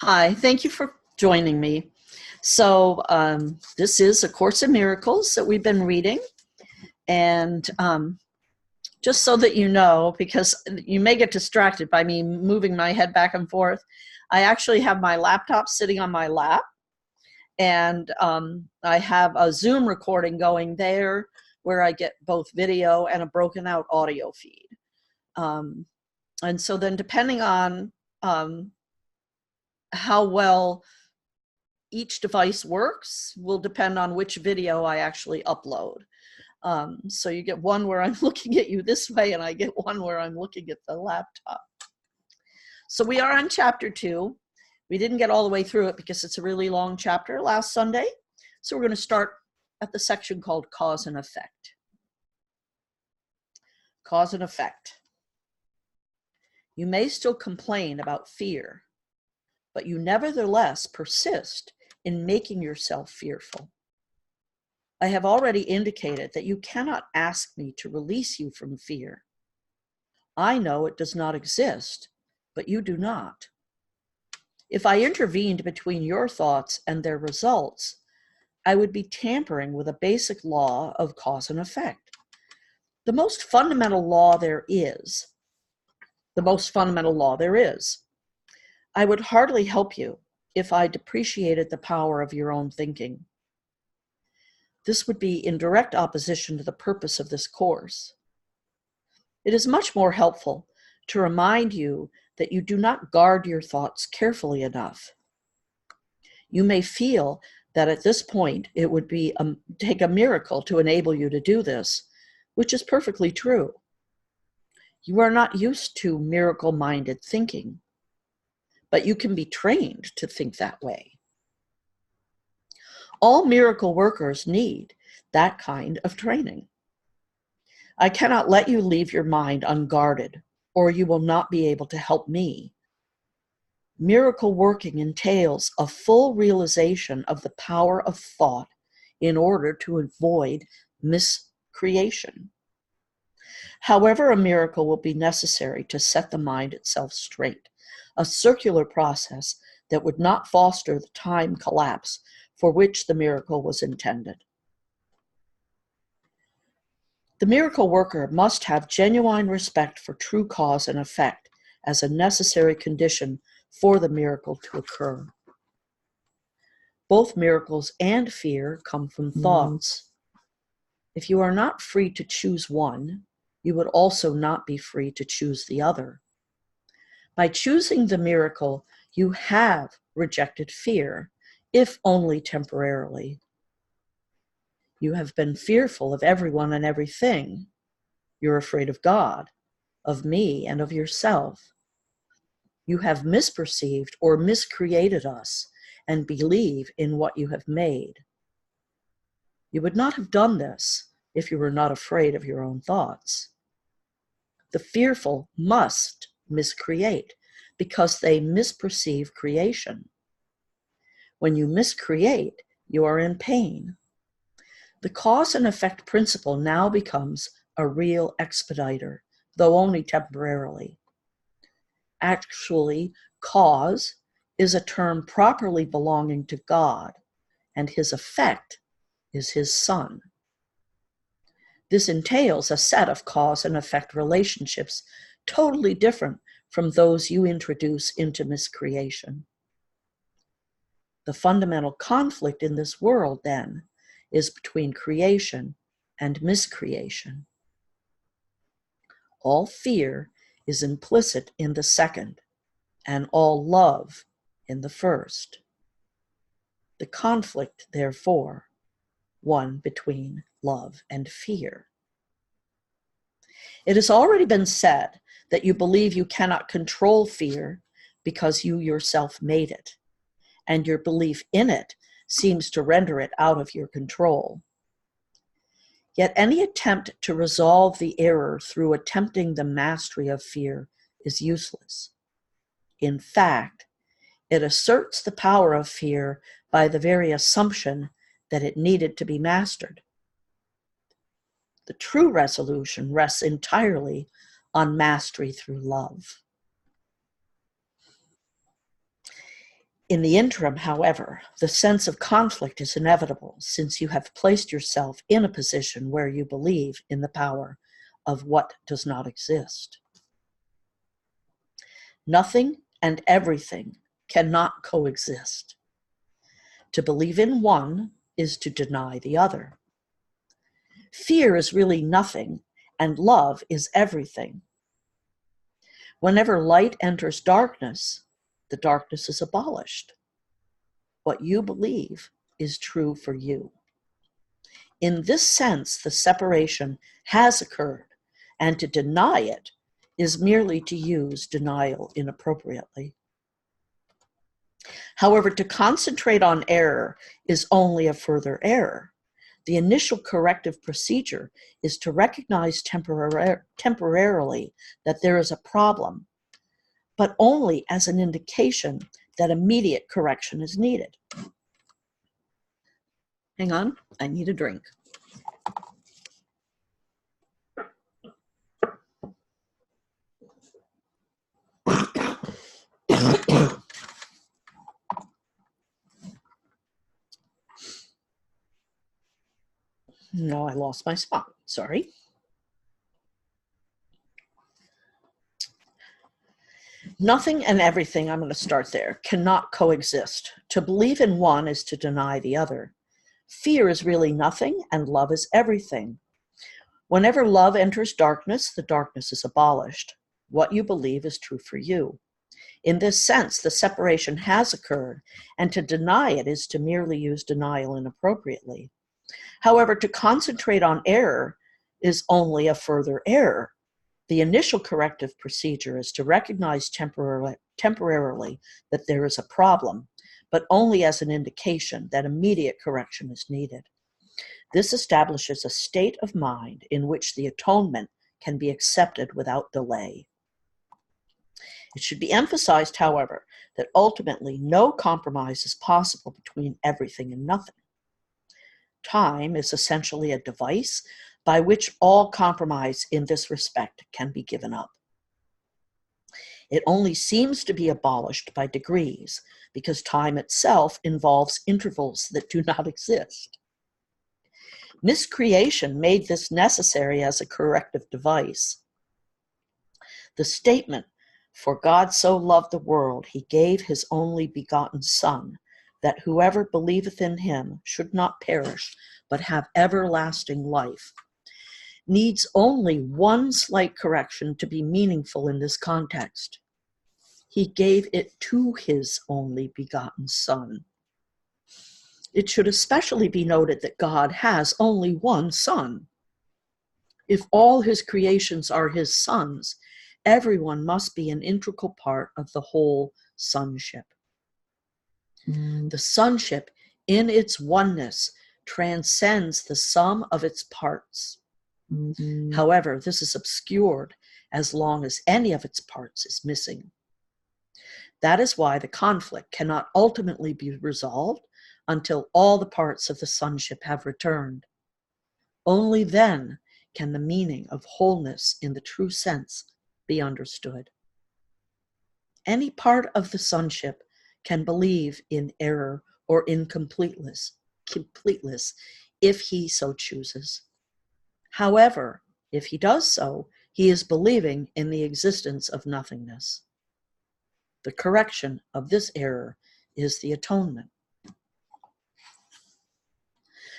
Hi, thank you for joining me. So this is A Course in Miracles that we've been reading. And just so that you know, because you may get distracted by me moving my head back and forth, I actually have my laptop sitting on my lap. And I have a Zoom recording going there where I get both video and a broken out audio feed. And so then depending on how well each device works will depend on which video I actually upload. So you get one where I'm looking at you this way, and I get one where I'm looking at the laptop. So we are on chapter 2. We didn't get all the way through it because it's a really long chapter last Sunday. So we're going to start at the section called Cause and Effect. Cause and Effect. You may still complain about fear, but you nevertheless persist in making yourself fearful. I have already indicated that you cannot ask me to release you from fear. I know it does not exist, but you do not. If I intervened between your thoughts and their results, I would be tampering with a basic law of cause and effect. The most fundamental law there is. I would hardly help you if I depreciated the power of your own thinking. This would be in direct opposition to the purpose of this course. It is much more helpful to remind you that you do not guard your thoughts carefully enough. You may feel that at this point it would be take a miracle to enable you to do this, which is perfectly true. You are not used to miracle-minded thinking, but you can be trained to think that way. All miracle workers need that kind of training. I cannot let you leave your mind unguarded, or you will not be able to help me. Miracle working entails a full realization of the power of thought in order to avoid miscreation. However, a miracle will be necessary to set the mind itself straight, a circular process that would not foster the time collapse for which the miracle was intended. The miracle worker must have genuine respect for true cause and effect as a necessary condition for the miracle to occur. Both miracles and fear come from thoughts. If you are not free to choose one, you would also not be free to choose the other. By choosing the miracle, you have rejected fear, if only temporarily. You have been fearful of everyone and everything. You're afraid of God, of me, and of yourself. You have misperceived or miscreated us and believe in what you have made. You would not have done this if you were not afraid of your own thoughts. The fearful must miscreate because they misperceive creation. When you miscreate, you are in pain. The cause and effect principle now becomes a real expediter, though only temporarily. Actually, cause is a term properly belonging to God, and his effect is his Son. This entails a set of cause and effect relationships totally different from those you introduce into miscreation. The fundamental conflict in this world, then, is between creation and miscreation. All fear is implicit in the second, and all love in the first. The conflict, therefore, one between love and fear. It has already been said that you believe you cannot control fear because you yourself made it, and your belief in it seems to render it out of your control. Yet any attempt to resolve the error through attempting the mastery of fear is useless. In fact, it asserts the power of fear by the very assumption that it needed to be mastered. The true resolution rests entirely on mastery through love. In the interim, however, the sense of conflict is inevitable since you have placed yourself in a position where you believe in the power of what does not exist. Nothing and everything cannot coexist. To believe in one is to deny the other. Fear is really nothing, and love is everything. Whenever light enters darkness, the darkness is abolished. What you believe is true for you. In this sense, the separation has occurred, and to deny it is merely to use denial inappropriately. However, to concentrate on error is only a further error. The initial corrective procedure is to recognize temporarily that there is a problem, but only as an indication that immediate correction is needed. Hang on, I need a drink. No, I lost my spot. Sorry. Nothing and everything, I'm going to start there, cannot coexist. To believe in one is to deny the other. Fear is really nothing, and love is everything. Whenever love enters darkness, the darkness is abolished. What you believe is true for you. In this sense, the separation has occurred, and to deny it is to merely use denial inappropriately. However, to concentrate on error is only a further error. The initial corrective procedure is to recognize temporarily that there is a problem, but only as an indication that immediate correction is needed. This establishes a state of mind in which the atonement can be accepted without delay. It should be emphasized, however, that ultimately no compromise is possible between everything and nothing. Time is essentially a device by which all compromise in this respect can be given up. It only seems to be abolished by degrees because time itself involves intervals that do not exist. Miscreation made this necessary as a corrective device. The statement, "For God so loved the world, he gave his only begotten Son, that whoever believeth in him should not perish, but have everlasting life," needs only one slight correction to be meaningful in this context. He gave it to his only begotten Son. It should especially be noted that God has only one Son. If all his creations are his sons, everyone must be an integral part of the whole sonship. The sonship, in its oneness, transcends the sum of its parts. However, this is obscured as long as any of its parts is missing. That is why the conflict cannot ultimately be resolved until all the parts of the sonship have returned. Only then can the meaning of wholeness in the true sense be understood. Any part of the sonship can believe in error or incompleteness if he so chooses. However, if he does so, he is believing in the existence of nothingness. The correction of this error is the atonement.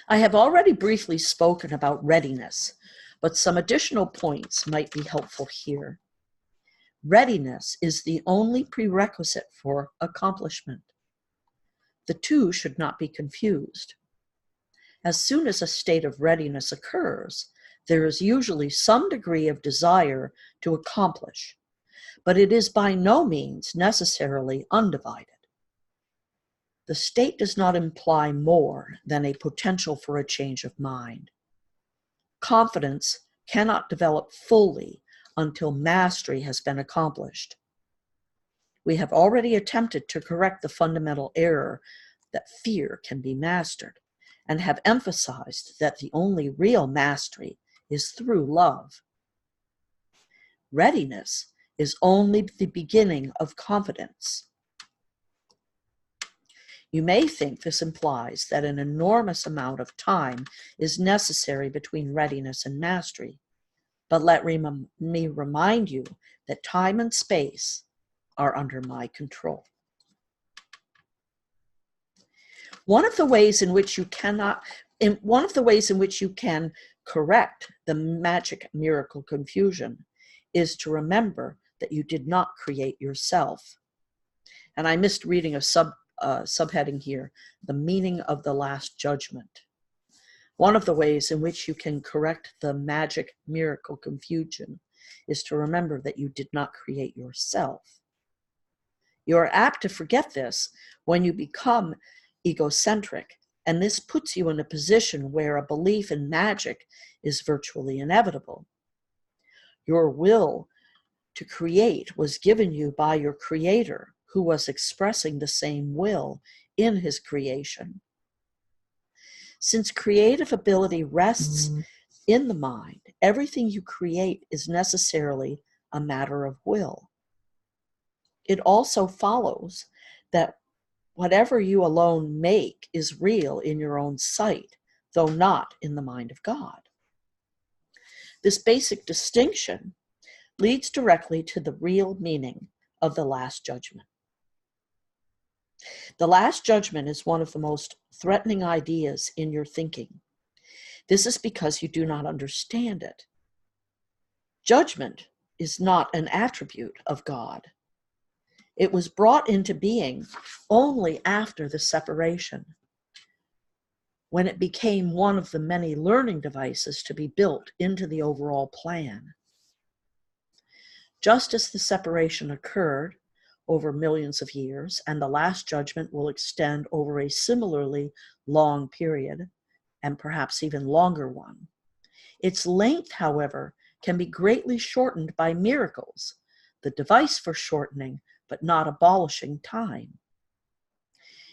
I have already briefly spoken about readiness, but some additional points might be helpful here. Readiness is the only prerequisite for accomplishment. The two should not be confused. As soon as a state of readiness occurs, there is usually some degree of desire to accomplish, but it is by no means necessarily undivided. The state does not imply more than a potential for a change of mind. Confidence cannot develop fully until mastery has been accomplished. We have already attempted to correct the fundamental error that fear can be mastered, and have emphasized that the only real mastery is through love. Readiness is only the beginning of confidence. You may think this implies that an enormous amount of time is necessary between readiness and mastery, but let me remind you that time and space are under my control. One of the ways in which you can correct the magic miracle confusion is to remember that you did not create yourself. And I missed reading a subheading here, the meaning of the last judgment. One of the ways in which you can correct the magic miracle confusion is to remember that you did not create yourself. You are apt to forget this when you become egocentric, and this puts you in a position where a belief in magic is virtually inevitable. Your will to create was given you by your Creator, who was expressing the same will in his creation. Since creative ability rests in the mind, everything you create is necessarily a matter of will. It also follows that whatever you alone make is real in your own sight, though not in the mind of God. This basic distinction leads directly to the real meaning of the Last Judgment. The Last Judgment is one of the most threatening ideas in your thinking. This is because you do not understand it. Judgment is not an attribute of God. It was brought into being only after the separation, when it became one of the many learning devices to be built into the overall plan. Just as the separation occurred over millions of years, and the Last Judgment will extend over a similarly long period, and perhaps even longer one. Its length, however, can be greatly shortened by miracles, the device for shortening but not abolishing time.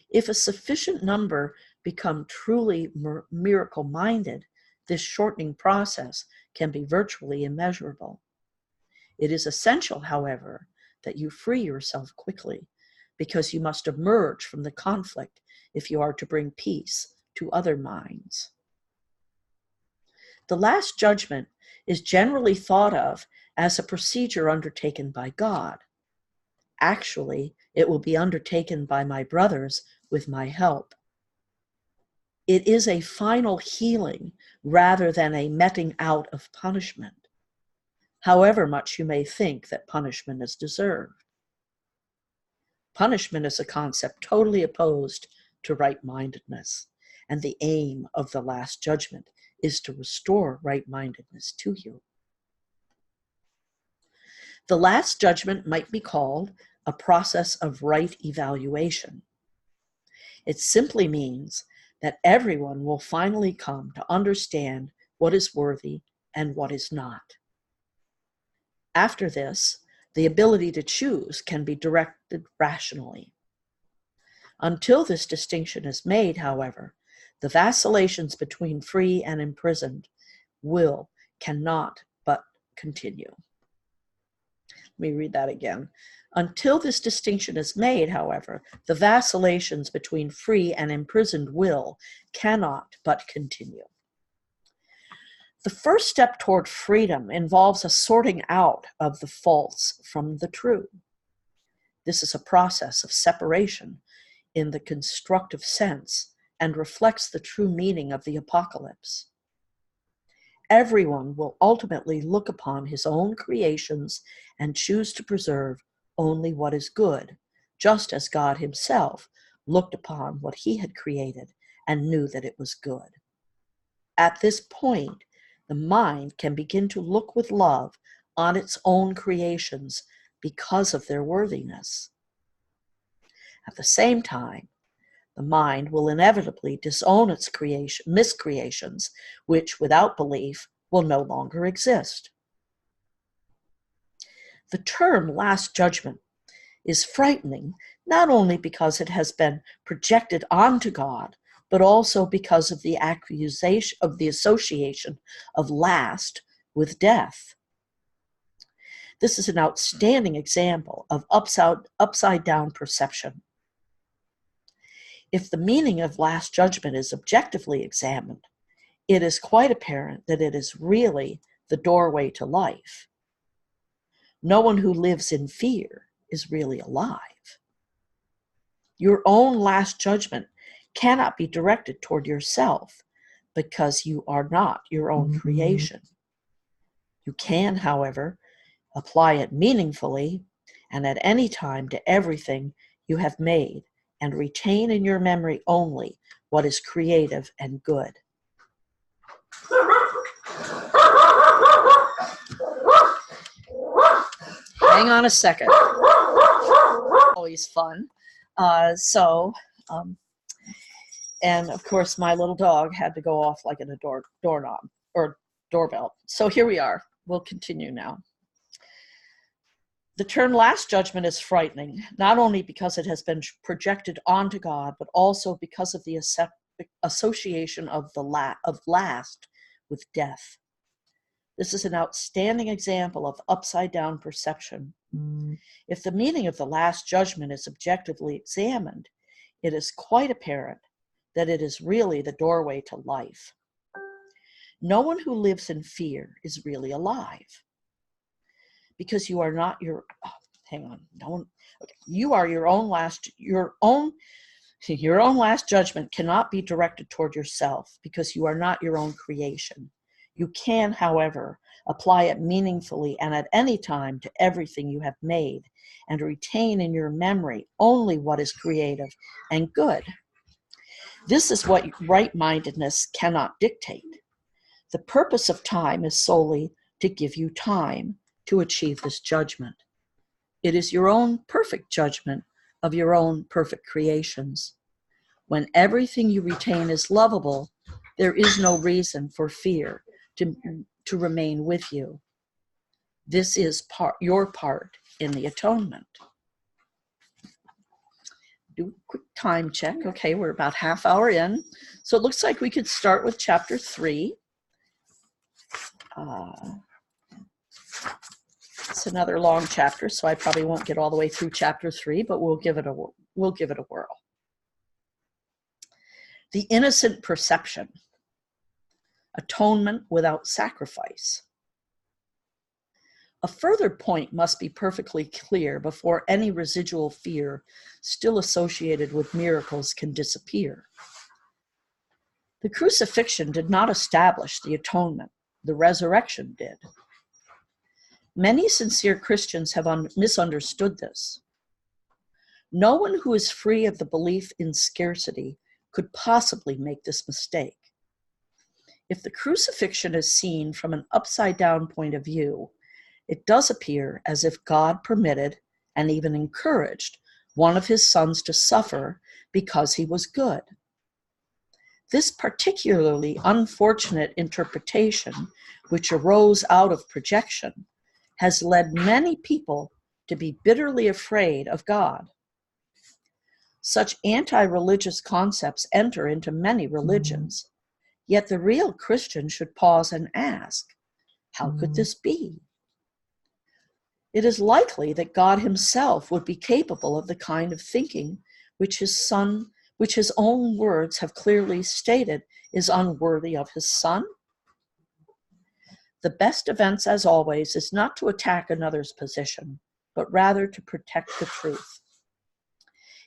If a sufficient number become truly miracle-minded, this shortening process can be virtually immeasurable. It is essential, however, that you free yourself quickly, because you must emerge from the conflict if you are to bring peace to other minds. The Last Judgment is generally thought of as a procedure undertaken by God. Actually, it will be undertaken by my brothers with my help. It is a final healing rather than a meting out of punishment, however much you may think that punishment is deserved. Punishment is a concept totally opposed to right-mindedness, and the aim of the Last Judgment is to restore right-mindedness to you. The Last Judgment might be called a process of right evaluation. It simply means that everyone will finally come to understand what is worthy and what is not. After this, the ability to choose can be directed rationally. Until this distinction is made, however, the vacillations between free and imprisoned will cannot but continue. Let me read that again. Until this distinction is made, however, the vacillations between free and imprisoned will cannot but continue. The first step toward freedom involves a sorting out of the false from the true. This is a process of separation in the constructive sense and reflects the true meaning of the apocalypse. Everyone will ultimately look upon his own creations and choose to preserve only what is good, just as God himself looked upon what he had created and knew that it was good. At this point, the mind can begin to look with love on its own creations because of their worthiness. At the same time, the mind will inevitably disown its miscreations, which, without belief, will no longer exist. The term Last Judgment is frightening, not only because it has been projected onto God, but also because of the accusation of the association of last with death. This is an outstanding example of upside down perception. If the meaning of last judgment is objectively examined, it is quite apparent that it is really the doorway to life. No one who lives in fear is really alive. Your own last judgment cannot be directed toward yourself because you are not your own creation. You can, however, apply it meaningfully and at any time to everything you have made and retain in your memory only what is creative and good. Hang on a second. Always fun. And of course, my little dog had to go off like in a doorknob or doorbell. So here we are. We'll continue now. The term last judgment is frightening, not only because it has been projected onto God, but also because of the association of last with death. This is an outstanding example of upside-down perception. If the meaning of the last judgment is objectively examined, it is quite apparent that it is really the doorway to life. No one who lives in fear is really alive. Because you are not your, you are your own last judgment cannot be directed toward yourself because you are not your own creation. You can, however, apply it meaningfully and at any time to everything you have made and retain in your memory only what is creative and good. This is what right-mindedness cannot dictate. The purpose of time is solely to give you time to achieve this judgment. It is your own perfect judgment of your own perfect creations. When everything you retain is lovable, there is no reason for fear to remain with you. This is your part in the atonement. Do a quick time check. Okay, we're about half hour in. So it looks like we could start with chapter 3. It's another long chapter, so I probably won't get all the way through chapter 3, but we'll give it a whirl. The innocent perception. Atonement without sacrifice. A further point must be perfectly clear before any residual fear still associated with miracles can disappear. The crucifixion did not establish the atonement. The resurrection did. Many sincere Christians have misunderstood this. No one who is free of the belief in scarcity could possibly make this mistake. If the crucifixion is seen from an upside-down point of view, it does appear as if God permitted and even encouraged one of his sons to suffer because he was good. This particularly unfortunate interpretation, which arose out of projection, has led many people to be bitterly afraid of God. Such anti-religious concepts enter into many religions, yet the real Christian should pause and ask, how could this be? It is likely that God himself would be capable of the kind of thinking which his own words have clearly stated is unworthy of his Son. The best defense, as always, is not to attack another's position, but rather to protect the truth.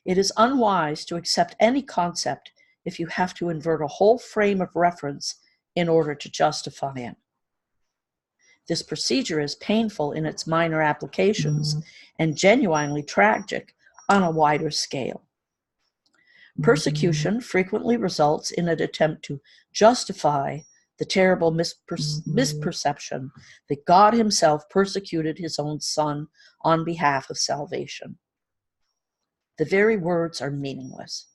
It is unwise to accept any concept if you have to invert a whole frame of reference in order to justify it. This procedure is painful in its minor applications and genuinely tragic on a wider scale. Persecution frequently results in an attempt to justify the terrible misperception that God himself persecuted his own Son on behalf of salvation. The very words are meaningless.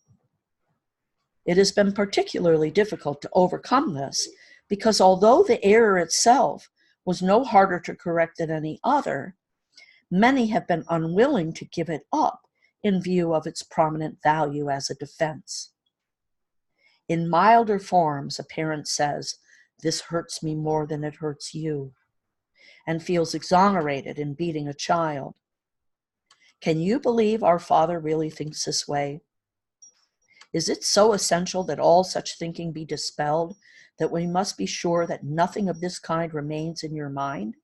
It has been particularly difficult to overcome this because although the error itself was no harder to correct than any other, many have been unwilling to give it up in view of its prominent value as a defense. In milder forms, a parent says, "This hurts me more than it hurts you," and feels exonerated in beating a child. Can you believe our Father really thinks this way? Is it so essential that all such thinking be dispelled that we must be sure that nothing of this kind remains in your mind?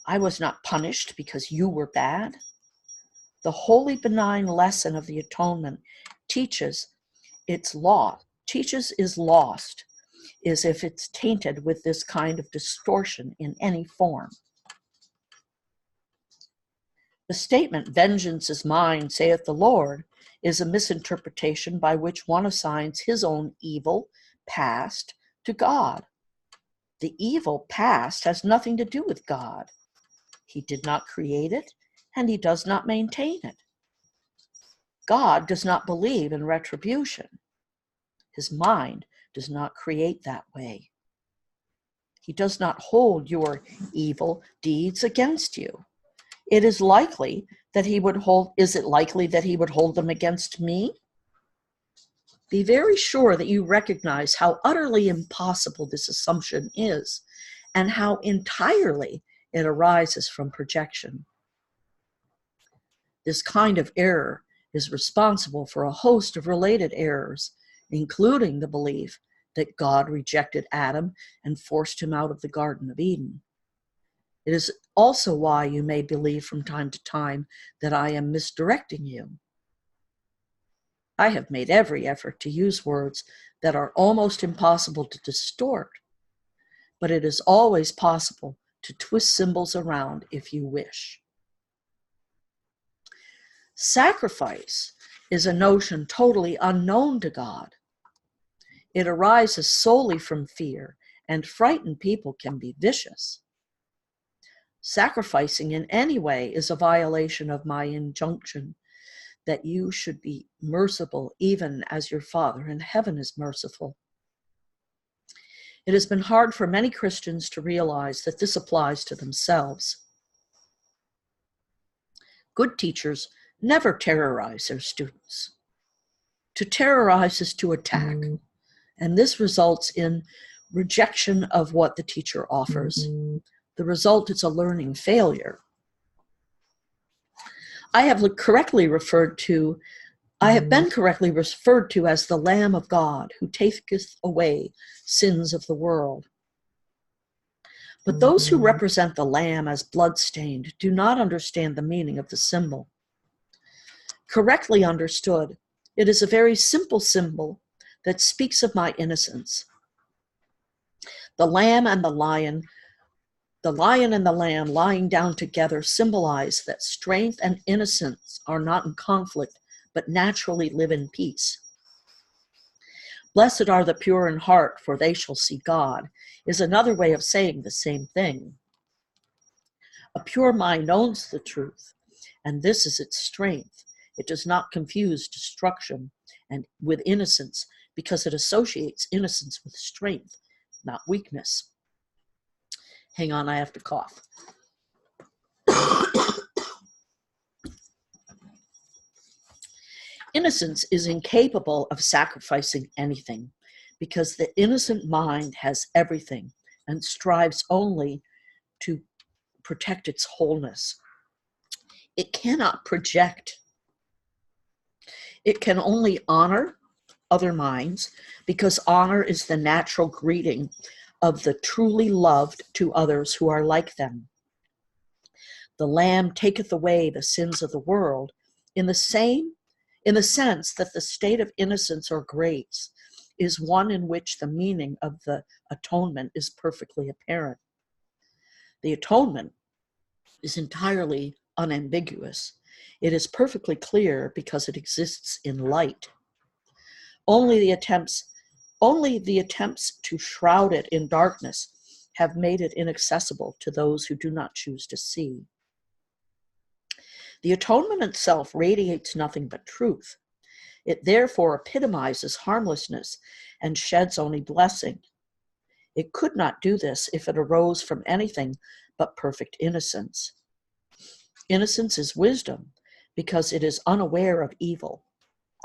I was not punished because you were bad. The holy benign lesson of the atonement teaches is lost is if it's tainted with this kind of distortion in any form. The statement, vengeance is mine, saith the Lord, is a misinterpretation by which one assigns his own evil past to God. The evil past has nothing to do with God. He did not create it, and he does not maintain it. God does not believe in retribution. His mind does not create that way. He does not hold your evil deeds against you. Is it likely that he would hold them against me? Be very sure that you recognize how utterly impossible this assumption is, and how entirely it arises from projection. This kind of error is responsible for a host of related errors, including the belief that God rejected Adam and forced him out of the Garden of Eden. It is also why you may believe from time to time that I am misdirecting you. I have made every effort to use words that are almost impossible to distort, but it is always possible to twist symbols around if you wish. Sacrifice is a notion totally unknown to God. It arises solely from fear, and frightened people can be vicious. Sacrificing in any way is a violation of my injunction that you should be merciful even as your Father in heaven is merciful. It has been hard for many Christians to realize that this applies to themselves. Good teachers never terrorize their students. To terrorize is to attack, and this results in rejection of what the teacher offers. The result is a learning failure. I have been correctly referred to as the Lamb of God, who taketh away sins of the world. But those who represent the Lamb as blood-stained do not understand the meaning of the symbol. Correctly understood, it is a very simple symbol that speaks of my innocence. The lamb and the lion and the lamb lying down together symbolize that strength and innocence are not in conflict, but naturally live in peace. Blessed are the pure in heart, for they shall see God, is another way of saying the same thing. A pure mind owns the truth, and this is its strength. It does not confuse destruction and with innocence, because it associates innocence with strength, not weakness. Hang on, I have to cough. Innocence is incapable of sacrificing anything, because the innocent mind has everything and strives only to protect its wholeness. It cannot project. It can only honor other minds, because honor is the natural greeting of the truly loved to others who are like them. The Lamb taketh away the sins of the world in the sense that the state of innocence or grace is one in which the meaning of the atonement is perfectly apparent. The atonement is entirely unambiguous. It is perfectly clear because it exists in light. Only the attempts to shroud it in darkness have made it inaccessible to those who do not choose to see. The atonement itself radiates nothing but truth. It therefore epitomizes harmlessness and sheds only blessing. It could not do this if it arose from anything but perfect innocence. Innocence is wisdom because it is unaware of evil,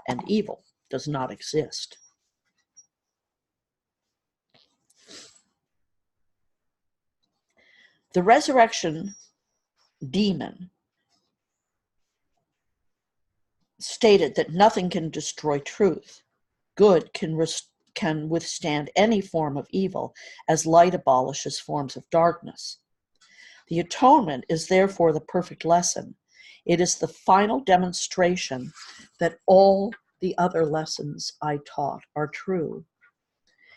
and evil does not exist. The resurrection demon stated that nothing can destroy truth. Good can withstand any form of evil, as light abolishes forms of darkness. The atonement is therefore the perfect lesson. It is the final demonstration that all the other lessons I taught are true.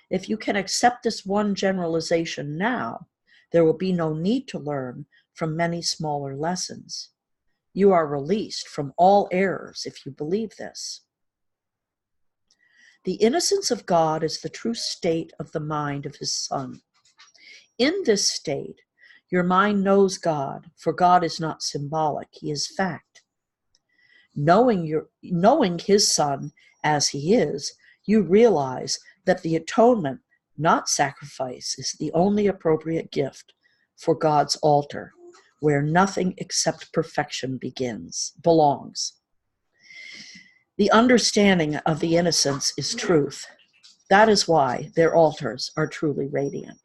If you can accept this one generalization now, there will be no need to learn from many smaller lessons. You are released from all errors if you believe this. The innocence of God is the true state of the mind of his Son. In this state, your mind knows God, for God is not symbolic, he is fact. Knowing his Son as he is, you realize that the atonement, not sacrifice, is the only appropriate gift for God's altar, where nothing except perfection belongs. The understanding of the innocence is truth. That is why their altars are truly radiant.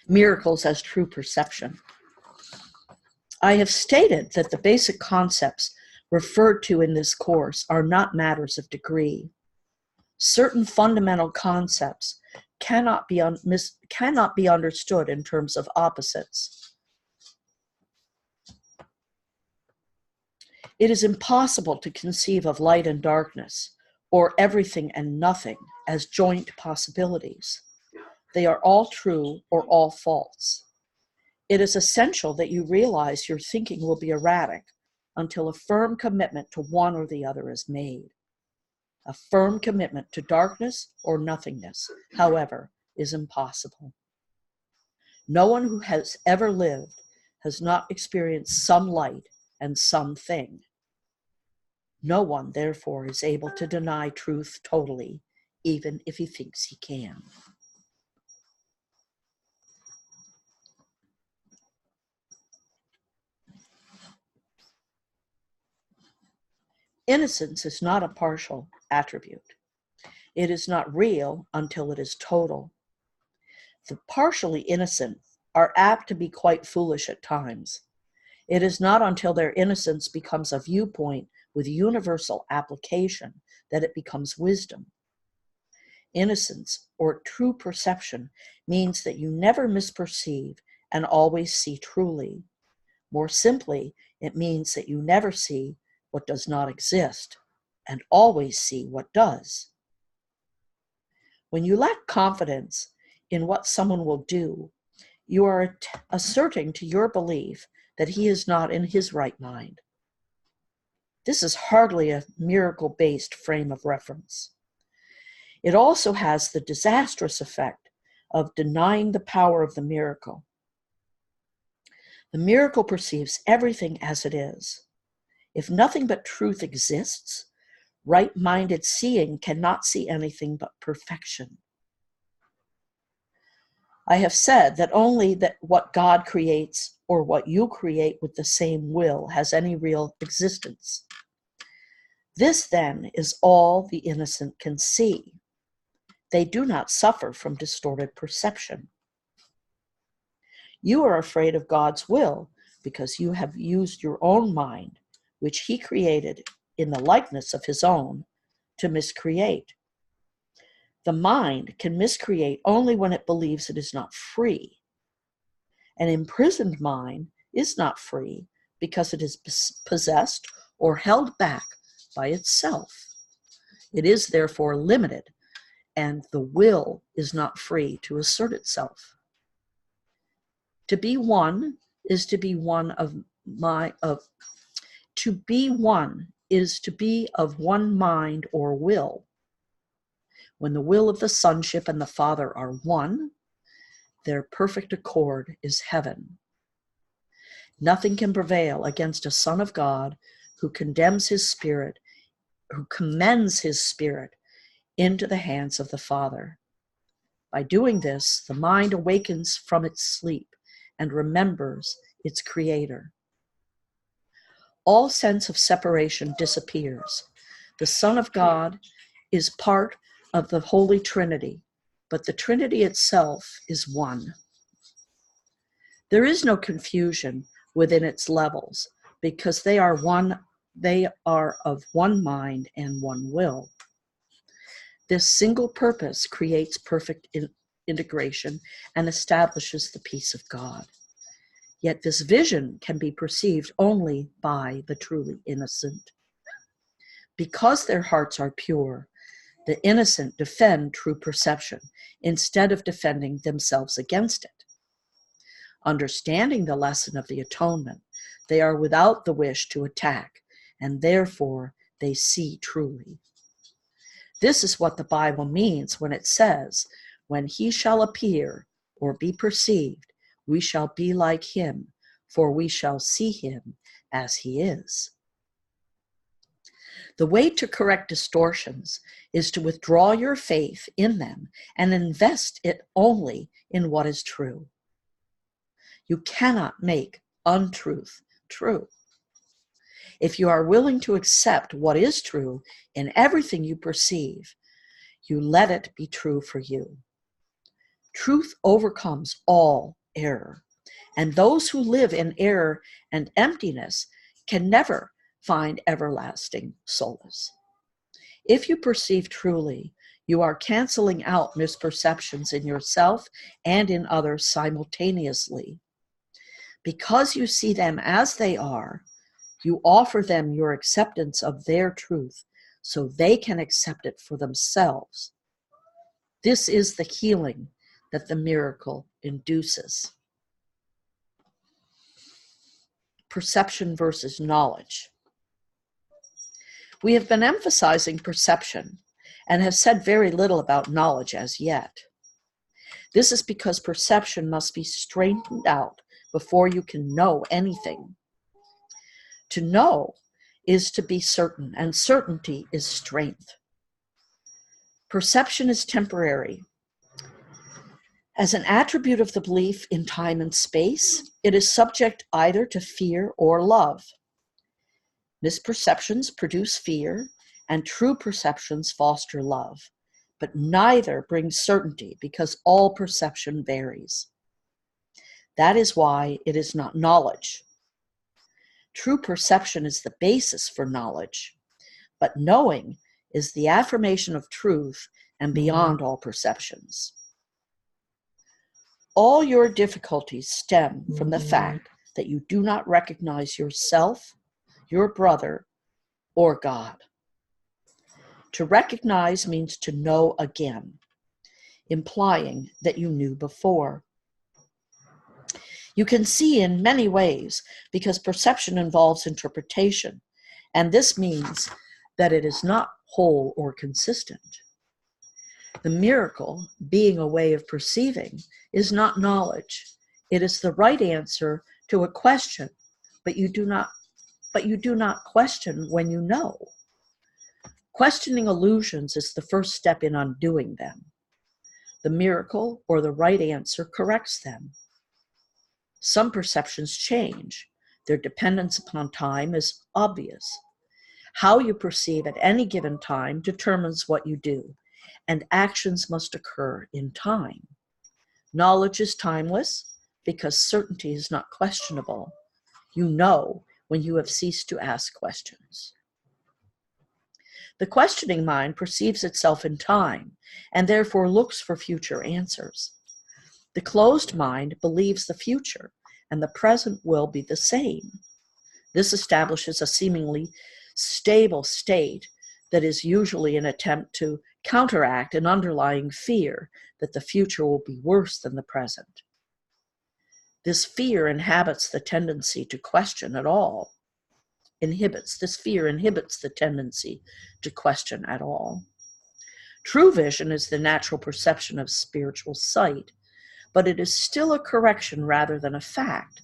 Miracles as true perception. I have stated that the basic concepts referred to in this course are not matters of degree. Certain fundamental concepts cannot be understood in terms of opposites. It is impossible to conceive of light and darkness, or everything and nothing, as joint possibilities. They are all true or all false. It is essential that you realize your thinking will be erratic until a firm commitment to one or the other is made. A firm commitment to darkness or nothingness, however, is impossible. No one who has ever lived has not experienced some light and something. No one, therefore, is able to deny truth totally, even if he thinks he can. Innocence is not a partial attribute. It is not real until it is total. The partially innocent are apt to be quite foolish at times. It is not until their innocence becomes a viewpoint with universal application that it becomes wisdom. Innocence, or true perception, means that you never misperceive and always see truly. More simply, it means that you never see what does not exist and always see what does. When you lack confidence in what someone will do, you are asserting to your belief that he is not in his right mind. This is hardly a miracle-based frame of reference. It also has the disastrous effect of denying the power of the miracle. The miracle perceives everything as it is. If nothing but truth exists, right-minded seeing cannot see anything but perfection. I have said that only that what God creates or what you create with the same will has any real existence. This, then, is all the innocent can see. They do not suffer from distorted perception. You are afraid of God's will because you have used your own mind, which he created in the likeness of his own, to miscreate. The mind can miscreate only when it believes it is not free. An imprisoned mind is not free because it is possessed or held back by itself. It is therefore limited, and the will is not free to assert itself. To be one is to be one to be one is to be of one mind or will. When the will of the sonship and the Father are one, their perfect accord is heaven. Nothing can prevail against a Son of God who commends his spirit into the hands of the Father. By doing this, the mind awakens from its sleep and remembers its Creator. All sense of separation disappears. The Son of God is part of the Holy Trinity, but the Trinity itself is one. There is no confusion within its levels because they are one they are of one mind and one will. This single purpose creates perfect integration and establishes the peace of God. Yet this vision can be perceived only by the truly innocent. Because their hearts are pure, the innocent defend true perception instead of defending themselves against it. Understanding the lesson of the atonement, they are without the wish to attack, and therefore they see truly. This is what the Bible means when it says, "When he shall appear or be perceived, we shall be like him, for we shall see him as he is." The way to correct distortions is to withdraw your faith in them and invest it only in what is true. You cannot make untruth true. If you are willing to accept what is true in everything you perceive, you let it be true for you. Truth overcomes all error, and those who live in error and emptiness can never find everlasting solace. If you perceive truly, you are canceling out misperceptions in yourself and in others simultaneously. Because you see them as they are, you offer them your acceptance of their truth so they can accept it for themselves. This is the healing that the miracle induces. Perception versus knowledge. We have been emphasizing perception and have said very little about knowledge as yet. This is because perception must be straightened out before you can know anything. To know is to be certain, and certainty is strength. Perception is temporary. As an attribute of the belief in time and space, it is subject either to fear or love. Misperceptions produce fear, and true perceptions foster love, but neither brings certainty because all perception varies. That is why it is not knowledge. True perception is the basis for knowledge, but knowing is the affirmation of truth and beyond all perceptions. All your difficulties stem from the fact that you do not recognize yourself, your brother, or God. To recognize means to know again, implying that you knew before. You can see in many ways because perception involves interpretation, and this means that it is not whole or consistent. The miracle, being a way of perceiving, is not knowledge. It is the right answer to a question, but you do not question when you know. Questioning illusions is the first step in undoing them. The miracle or the right answer corrects them. Some perceptions change. Their dependence upon time is obvious. How you perceive at any given time determines what you do, and actions must occur in time. Knowledge is timeless because certainty is not questionable. You know when you have ceased to ask questions. The questioning mind perceives itself in time and therefore looks for future answers. The closed mind believes the future and the present will be the same. This establishes a seemingly stable state that is usually an attempt to counteract an underlying fear that the future will be worse than the present. This fear inhibits the tendency to question at all. This fear inhibits the tendency to question at all. True vision is the natural perception of spiritual sight, but it is still a correction rather than a fact.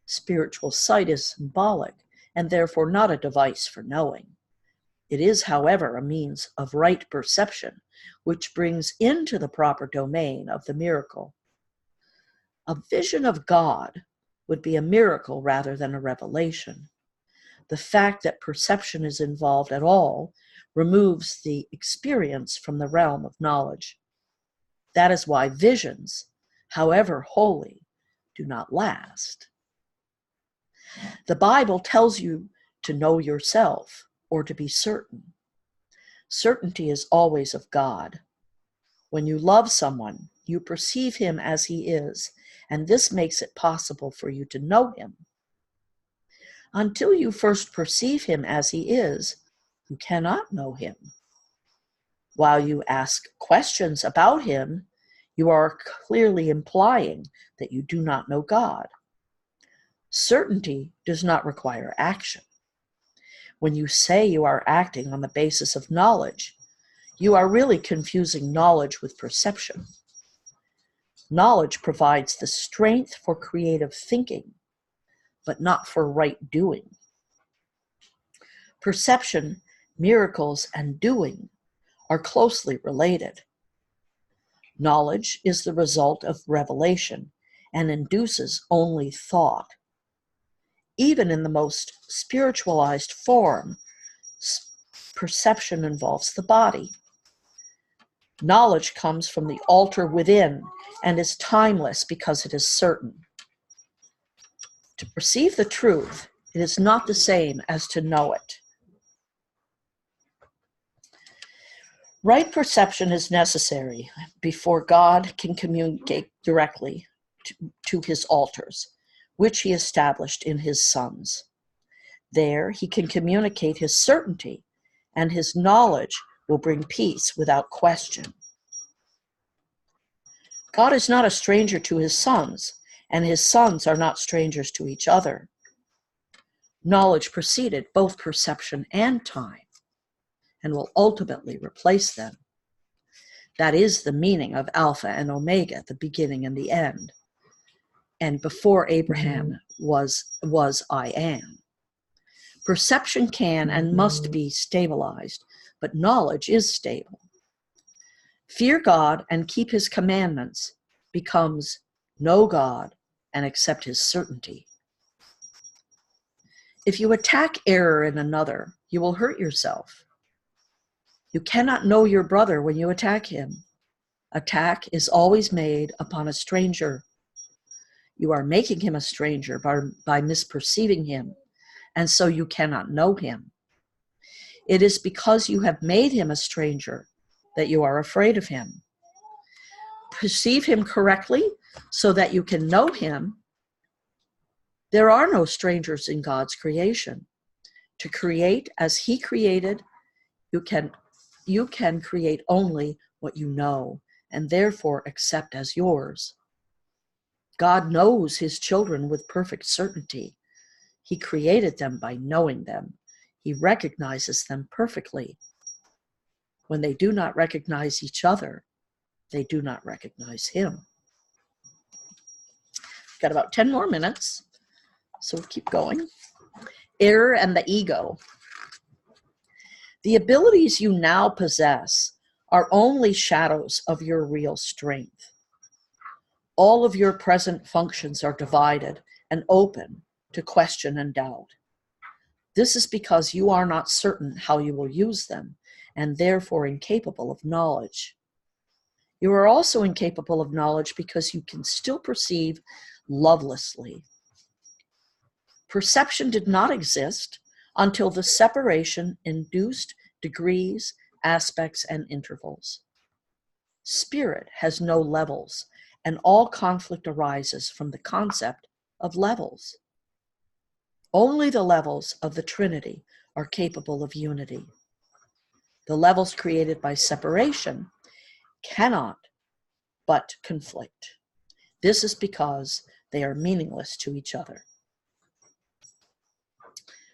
Spiritual sight is symbolic and therefore not a device for knowing. It is, however, a means of right perception, which brings into the proper domain of the miracle. A vision of God would be a miracle rather than a revelation. The fact that perception is involved at all removes the experience from the realm of knowledge. That is why visions, however holy, do not last. The Bible tells you to know yourself or to be certain. Certainty is always of God. When you love someone, you perceive him as he is, and this makes it possible for you to know him. Until you first perceive him as he is, you cannot know him. While you ask questions about him, you are clearly implying that you do not know God. Certainty does not require action. When you say you are acting on the basis of knowledge, you are really confusing knowledge with perception. Knowledge provides the strength for creative thinking, but not for right doing. Perception, miracles, and doing are closely related. Knowledge is the result of revelation and induces only thought. Even in the most spiritualized form, perception involves the body. Knowledge comes from the altar within and is timeless because it is certain. To perceive the truth, it is not the same as to know it. Right perception is necessary before God can communicate directly to his altars, which he established in his sons. There he can communicate his certainty, and his knowledge will bring peace without question. God is not a stranger to his sons, and his sons are not strangers to each other. Knowledge preceded both perception and time, and will ultimately replace them. That is the meaning of Alpha and Omega, the beginning and the end. And before Abraham was I am. Perception can and must be stabilized, but knowledge is stable. Fear God and keep his commandments becomes know God and accept his certainty. If you attack error in another, you will hurt yourself. You cannot know your brother when you attack him. Attack is always made upon a stranger. You are making him a stranger by misperceiving him, and so you cannot know him. It is because you have made him a stranger that you are afraid of him. Perceive him correctly so that you can know him. There are no strangers in God's creation. To create as he created, you can create only what you know, and therefore accept as yours. God knows his children with perfect certainty. He created them by knowing them. He recognizes them perfectly. When they do not recognize each other, they do not recognize him. Got about 10 more minutes, so we'll keep going. Error and the ego. The abilities you now possess are only shadows of your real strength. All of your present functions are divided and open to question and doubt. This is because you are not certain how you will use them, and therefore incapable of knowledge. You are also incapable of knowledge because you can still perceive lovelessly. Perception did not exist until the separation induced degrees, aspects, and intervals. Spirit has no levels, and all conflict arises from the concept of levels. Only the levels of the Trinity are capable of unity. The levels created by separation cannot but conflict. This is because they are meaningless to each other.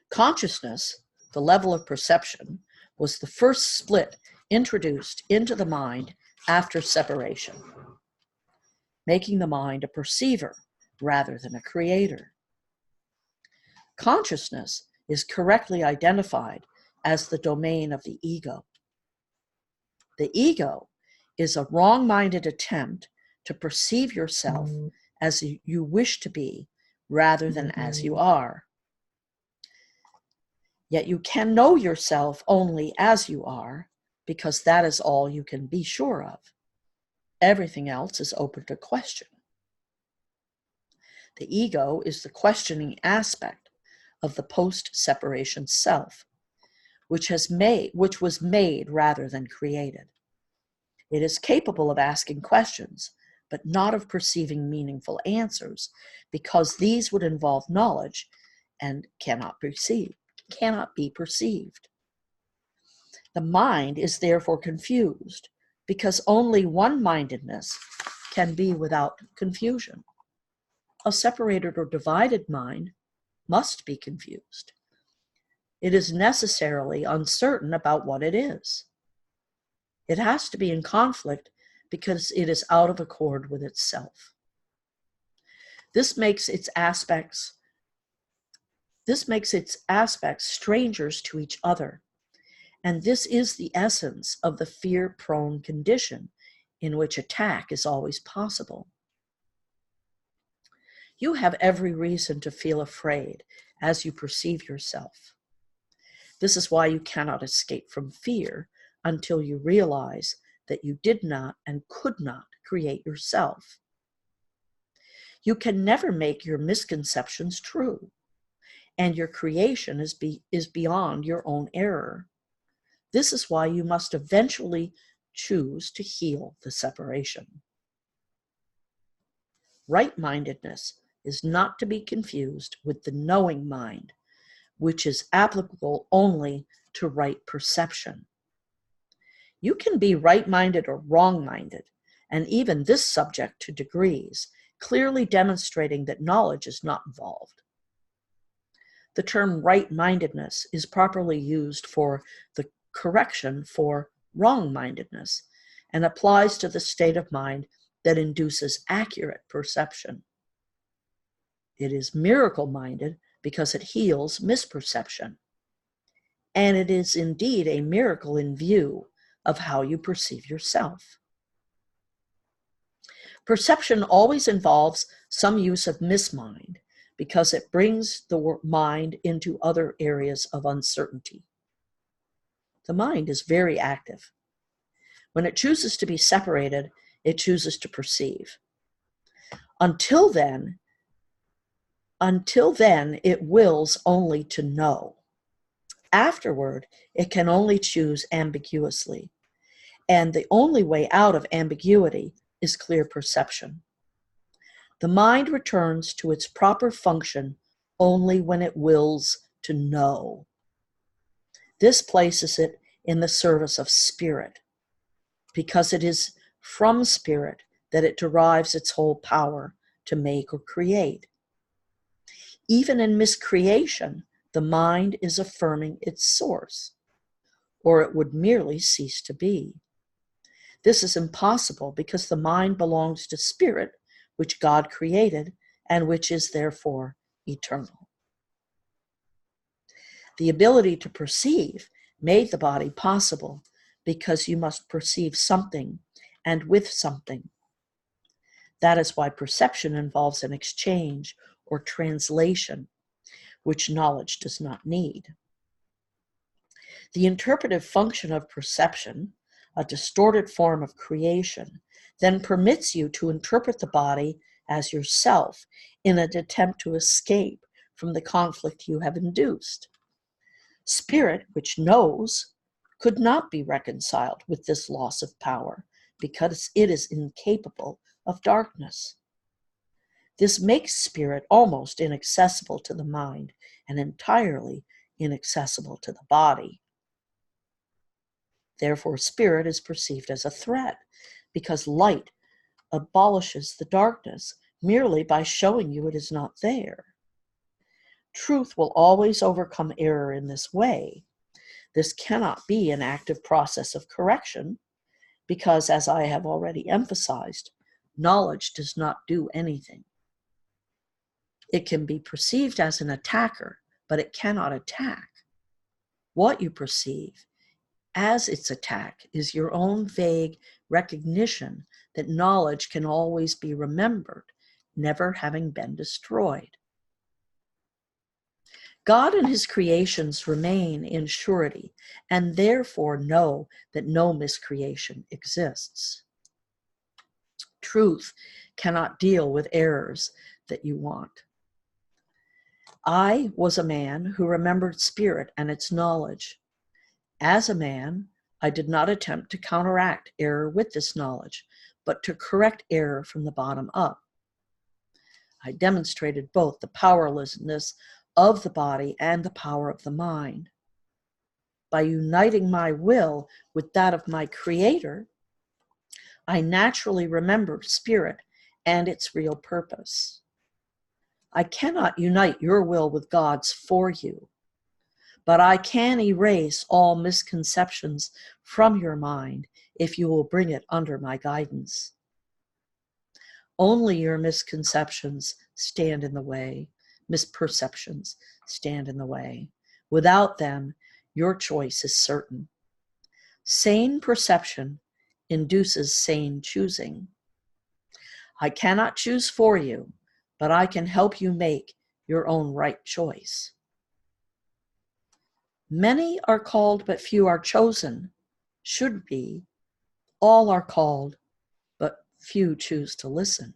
Consciousness, the level of perception, was the first split introduced into the mind after separation, making the mind a perceiver rather than a creator. Consciousness is correctly identified as the domain of the ego. The ego is a wrong-minded attempt to perceive yourself as you wish to be rather than as you are. Yet you can know yourself only as you are, because that is all you can be sure of. Everything else is open to question. The ego is the questioning aspect of the post-separation self, which was made rather than created. It is capable of asking questions, but not of perceiving meaningful answers, because these would involve knowledge and cannot be perceived. The mind is therefore confused, because only one-mindedness can be without confusion. A separated or divided mind must be confused. It is necessarily uncertain about what it is. It has to be in conflict because it is out of accord with itself. This makes its aspects strangers to each other, and this is the essence of the fear-prone condition in which attack is always possible. You have every reason to feel afraid as you perceive yourself. This is why you cannot escape from fear until you realize that you did not and could not create yourself. You can never make your misconceptions true, and your creation is beyond your own error. This is why you must eventually choose to heal the separation. Right-mindedness is not to be confused with the knowing mind, which is applicable only to right perception. You can be right-minded or wrong-minded, and even this subject to degrees, clearly demonstrating that knowledge is not involved. The term right-mindedness is properly used for the correction for wrong-mindedness and applies to the state of mind that induces accurate perception. It is miracle-minded because it heals misperception. And it is indeed a miracle in view of how you perceive yourself. Perception always involves some use of mismind because it brings the mind into other areas of uncertainty. The mind is very active. When it chooses to be separated, it chooses to perceive. Until then, it wills only to know. Afterward, it can only choose ambiguously, and the only way out of ambiguity is clear perception. The mind returns to its proper function only when it wills to know. This places it in the service of spirit, because it is from spirit that it derives its whole power to make or create. Even in miscreation, the mind is affirming its source, or it would merely cease to be. This is impossible because the mind belongs to spirit, which God created, and which is therefore eternal. The ability to perceive made the body possible because you must perceive something and with something. That is why perception involves an exchange or translation, which knowledge does not need. The interpretive function of perception, a distorted form of creation, then permits you to interpret the body as yourself in an attempt to escape from the conflict you have induced. Spirit, which knows, could not be reconciled with this loss of power because it is incapable of darkness. This makes spirit almost inaccessible to the mind and entirely inaccessible to the body. Therefore, spirit is perceived as a threat because light abolishes the darkness merely by showing you it is not there. Truth will always overcome error in this way. This cannot be an active process of correction because, as I have already emphasized, knowledge does not do anything. It can be perceived as an attacker, but it cannot attack. What you perceive as its attack is your own vague recognition that knowledge can always be remembered, never having been destroyed. God and his creations remain in surety, and therefore know that no miscreation exists. Truth cannot deal with errors that you want. I was a man who remembered spirit and its knowledge. As a man, I did not attempt to counteract error with this knowledge, but to correct error from the bottom up. I demonstrated both the powerlessness of the body and the power of the mind. By uniting my will with that of my Creator, I naturally remembered spirit and its real purpose. I cannot unite your will with God's for you, but I can erase all misconceptions from your mind if you will bring it under my guidance. Only your misconceptions stand in the way, misperceptions stand in the way. Without them, your choice is certain. Sane perception induces sane choosing. I cannot choose for you, but I can help you make your own right choice. Many are called, but few are chosen. Should be, all are called, but few choose to listen.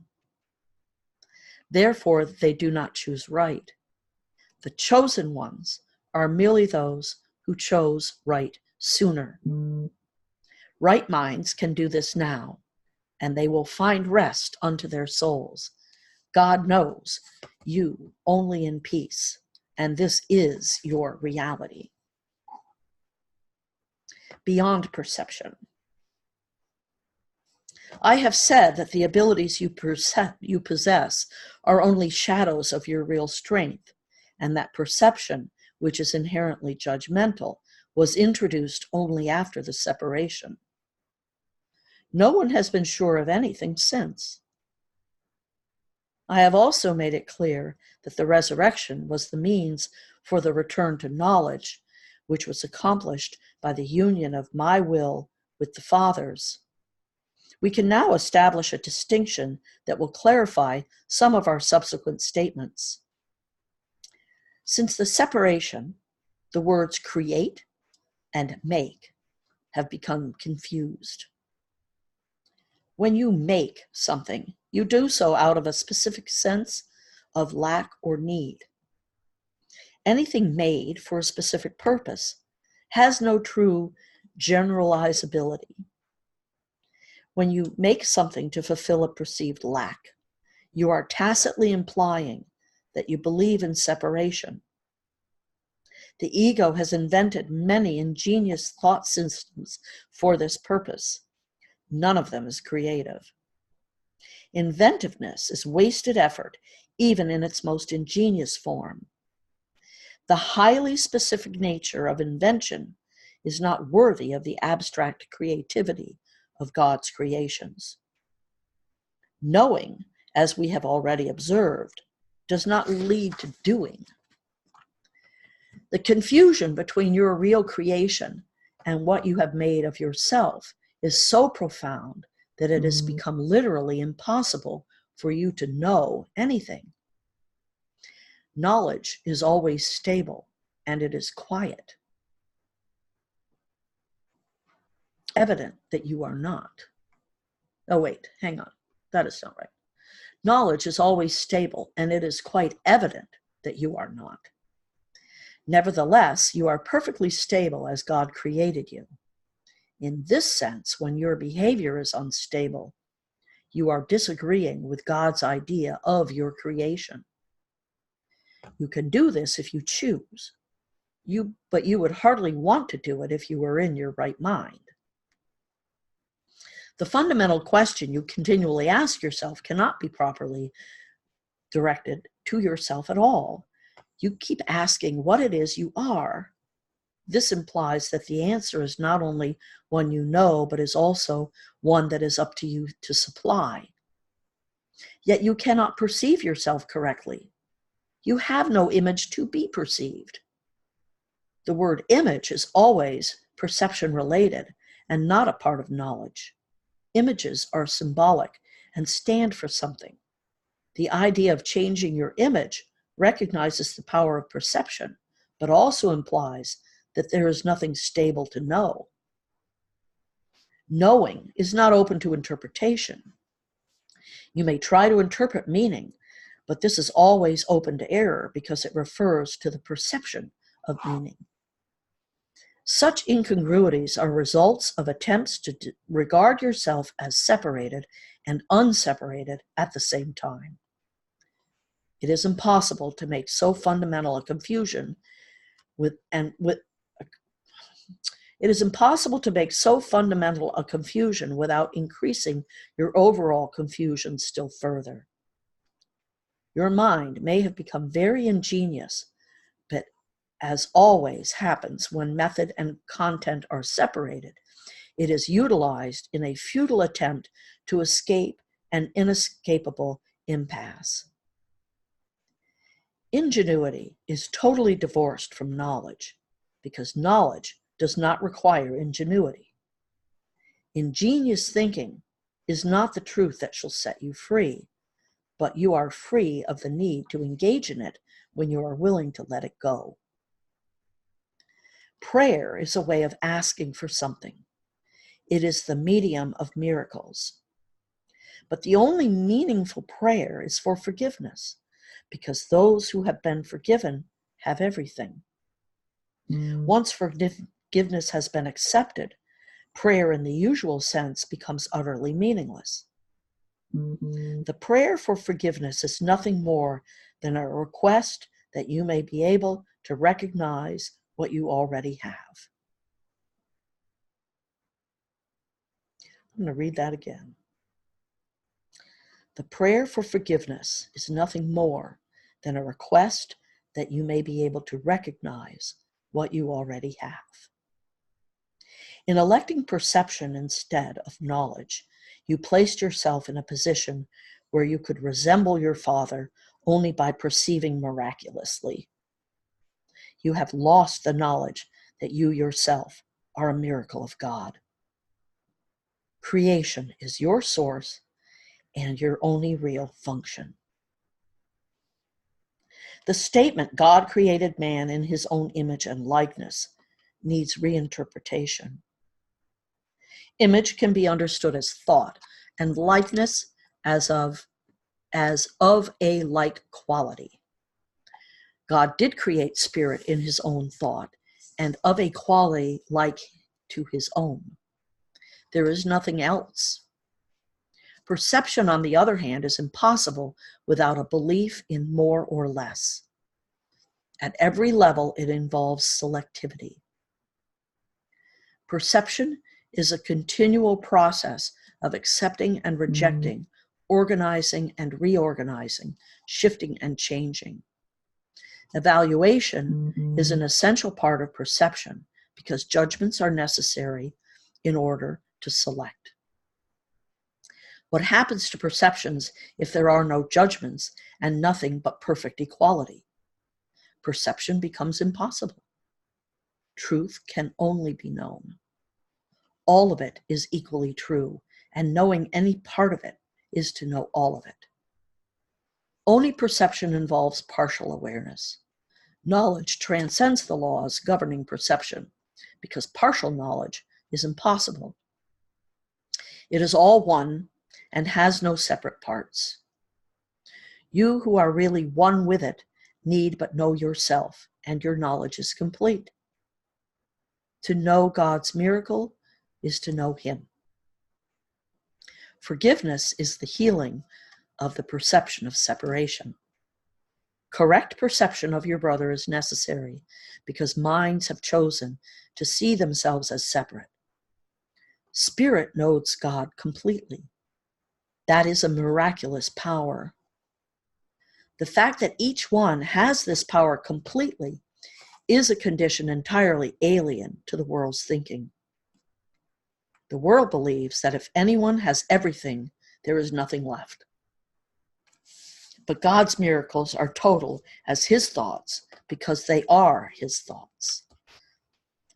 Therefore, they do not choose right. The chosen ones are merely those who chose right sooner. Right minds can do this now, and they will find rest unto their souls. God knows you only in peace, and this is your reality. Beyond perception. I have said that the abilities you possess are only shadows of your real strength, and that perception, which is inherently judgmental, was introduced only after the separation. No one has been sure of anything since. I have also made it clear that the resurrection was the means for the return to knowledge, which was accomplished by the union of my will with the Father's. We can now establish a distinction that will clarify some of our subsequent statements. Since the separation, the words create and make have become confused. When you make something, you do so out of a specific sense of lack or need. Anything made for a specific purpose has no true generalizability. When you make something to fulfill a perceived lack, you are tacitly implying that you believe in separation. The ego has invented many ingenious thought systems for this purpose. None of them is creative. Inventiveness is wasted effort, even in its most ingenious form. The highly specific nature of invention is not worthy of the abstract creativity of God's creations. Knowing, as we have already observed, does not lead to doing. The confusion between your real creation and what you have made of yourself is so profound that it has become literally impossible for you to know anything. Knowledge is always stable, and it is quiet. Evident that you are not. Oh, wait, hang on. That is not right. Knowledge is always stable, and it is quite evident that you are not. Nevertheless, you are perfectly stable as God created you. In this sense, when your behavior is unstable, you are disagreeing with God's idea of your creation. You can do this if you choose, but you would hardly want to do it if you were in your right mind. The fundamental question you continually ask yourself cannot be properly directed to yourself at all. You keep asking what it is you are. This implies that the answer is not only one you know, but is also one that is up to you to supply. Yet you cannot perceive yourself correctly. You have no image to be perceived. The word image is always perception related and not a part of knowledge. Images are symbolic and stand for something. The idea of changing your image recognizes the power of perception, but also implies that there is nothing stable to know. Knowing is not open to interpretation. You may try to interpret meaning, But this is always open to error because it refers to the perception of meaning. Such incongruities are results of attempts to regard yourself as separated and unseparated at the same time. It is impossible to make so fundamental a confusion without increasing your overall confusion still further. Your mind may have become very ingenious, but as always happens when method and content are separated, it is utilized in a futile attempt to escape an inescapable impasse. Ingenuity is totally divorced from knowledge, because knowledge does not require ingenuity. Ingenious thinking is not the truth that shall set you free, but you are free of the need to engage in it when you are willing to let it go. Prayer is a way of asking for something. It is the medium of miracles. But the only meaningful prayer is for forgiveness, because those who have been forgiven have everything. Once forgiveness has been accepted, prayer in the usual sense becomes utterly meaningless. The prayer for forgiveness is nothing more than a request that you may be able to recognize what you already have. I'm going to read that again. The prayer for forgiveness is nothing more than a request that you may be able to recognize what you already have. In electing perception instead of knowledge, you placed yourself in a position where you could resemble your Father only by perceiving miraculously. You have lost the knowledge that you yourself are a miracle of God. Creation is your source and your only real function. The statement, God created man in his own image and likeness, needs reinterpretation. Image can be understood as thought, and likeness as of a like quality. God did create spirit in his own thought, and of a quality like to his own. There is nothing else. Perception, on the other hand, is impossible without a belief in more or less. At every level, it involves selectivity. Perception is a continual process of accepting and rejecting, organizing and reorganizing, shifting and changing. Evaluation is an essential part of perception because judgments are necessary in order to select. What happens to perceptions if there are no judgments and nothing but perfect equality? Perception becomes impossible. Truth can only be known. All of it is equally true, and knowing any part of it is to know all of it. Only perception involves partial awareness. Knowledge transcends the laws governing perception, because partial knowledge is impossible. It is all one and has no separate parts. You who are really one with it need but know yourself, and your knowledge is complete. To know God's miracle is to know him. Forgiveness is the healing of the perception of separation. Correct perception of your brother is necessary because minds have chosen to see themselves as separate. Spirit knows God completely. That is a miraculous power. The fact that each one has this power completely is a condition entirely alien to the world's thinking. The world believes that if anyone has everything, there is nothing left. But God's miracles are total as his thoughts because they are his thoughts.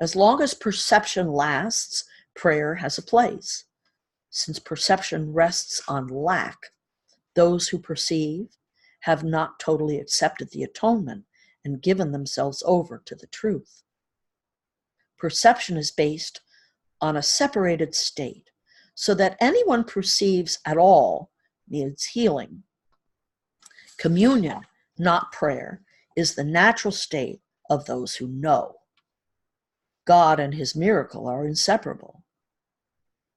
As long as perception lasts, prayer has a place. Since perception rests on lack, those who perceive have not totally accepted the atonement and given themselves over to the truth. Perception is based on a separated state, so that anyone perceives at all needs healing. Communion, not prayer, is the natural state of those who know. God and his miracle are inseparable.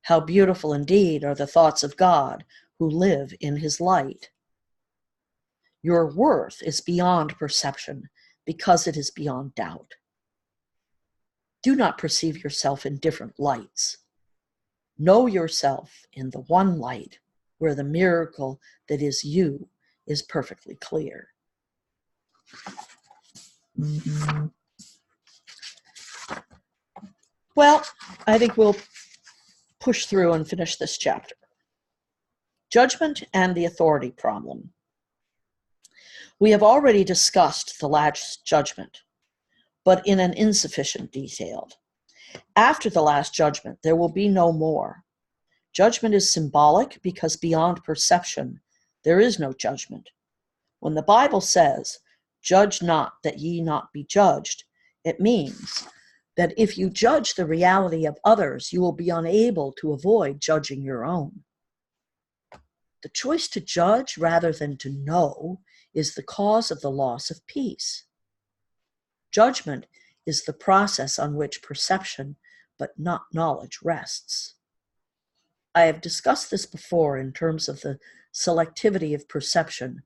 How beautiful indeed are the thoughts of God who live in his light. Your worth is beyond perception because it is beyond doubt. Do not perceive yourself in different lights. Know yourself in the one light where the miracle that is you is perfectly clear. Well, I think we'll push through and finish this chapter. Judgment and the authority problem. We have already discussed the last judgment, but in an insufficient detail. After the last judgment, there will be no more. Judgment is symbolic because beyond perception, there is no judgment. When the Bible says, "Judge not that ye not be judged," it means that if you judge the reality of others, you will be unable to avoid judging your own. The choice to judge rather than to know is the cause of the loss of peace. Judgment is the process on which perception, but not knowledge, rests. I have discussed this before in terms of the selectivity of perception,